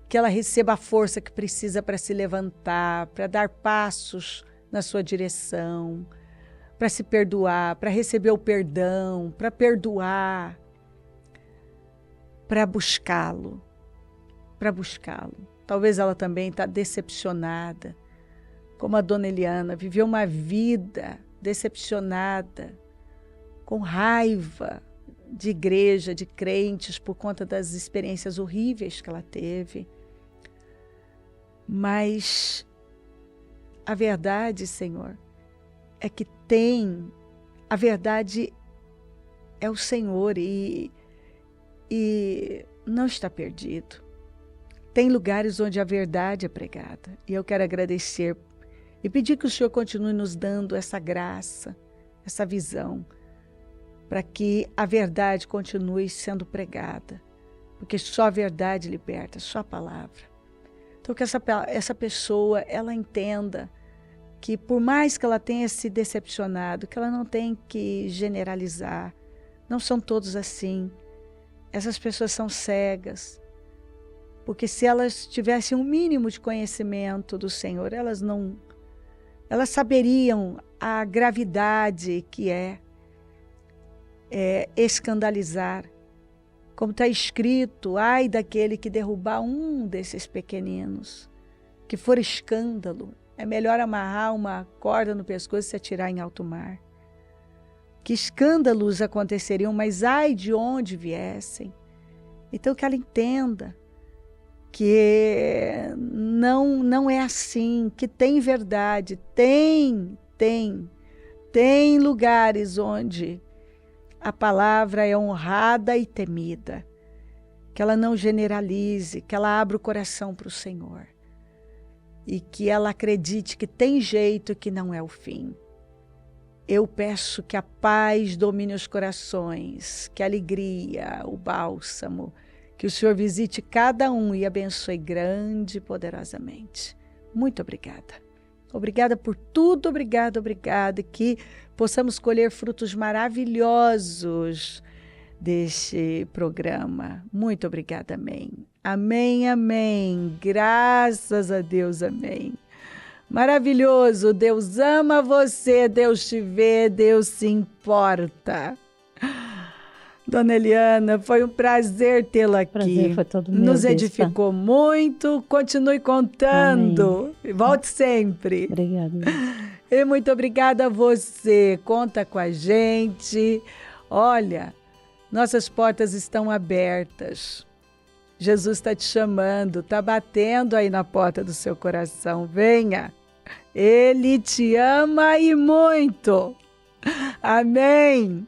que ela receba a força que precisa para se levantar, para dar passos na sua direção, para se perdoar, para receber o perdão, para perdoar, para buscá-lo, para buscá-lo. Talvez ela também está decepcionada, como a Dona Eliana, viveu uma vida decepcionada, com raiva de igreja, de crentes, por conta das experiências horríveis que ela teve. Mas a verdade, Senhor, é que a verdade é o Senhor e não está perdido. Tem lugares onde a verdade é pregada e eu quero agradecer e pedir que o Senhor continue nos dando essa graça, essa visão, para que a verdade continue sendo pregada, porque só a verdade liberta, só a palavra. Então que essa pessoa, ela entenda que por mais que ela tenha se decepcionado, que ela não tem que generalizar, não são todos assim. Essas pessoas são cegas, porque se elas tivessem um mínimo de conhecimento do Senhor, elas saberiam a gravidade que é escandalizar. Como está escrito, ai daquele que derrubar um desses pequeninos, que for escândalo, é melhor amarrar uma corda no pescoço e se atirar em alto mar. Que escândalos aconteceriam, mas ai de onde viessem. Então que ela entenda que não é assim, que tem verdade, tem lugares onde a palavra é honrada e temida, que ela não generalize, que ela abra o coração para o Senhor e que ela acredite que tem jeito e que não é o fim. Eu peço que a paz domine os corações, que a alegria, o bálsamo, que o Senhor visite cada um e abençoe grande e poderosamente. Muito obrigada. Obrigada por tudo, obrigada, e que possamos colher frutos maravilhosos deste programa. Muito obrigada, amém. Amém, amém. Graças a Deus, amém. Maravilhoso, Deus ama você, Deus te vê, Deus se importa. Dona Eliana, foi um prazer tê-la aqui. Prazer foi todo meu, Nos Bispa. edificou muito. Continue contando. Amém. Volte sempre. Obrigada. E muito obrigada a você. Conta com a gente. Olha, nossas portas estão abertas. Jesus está te chamando, está batendo aí na porta do seu coração. Venha. Ele te ama e muito. Amém.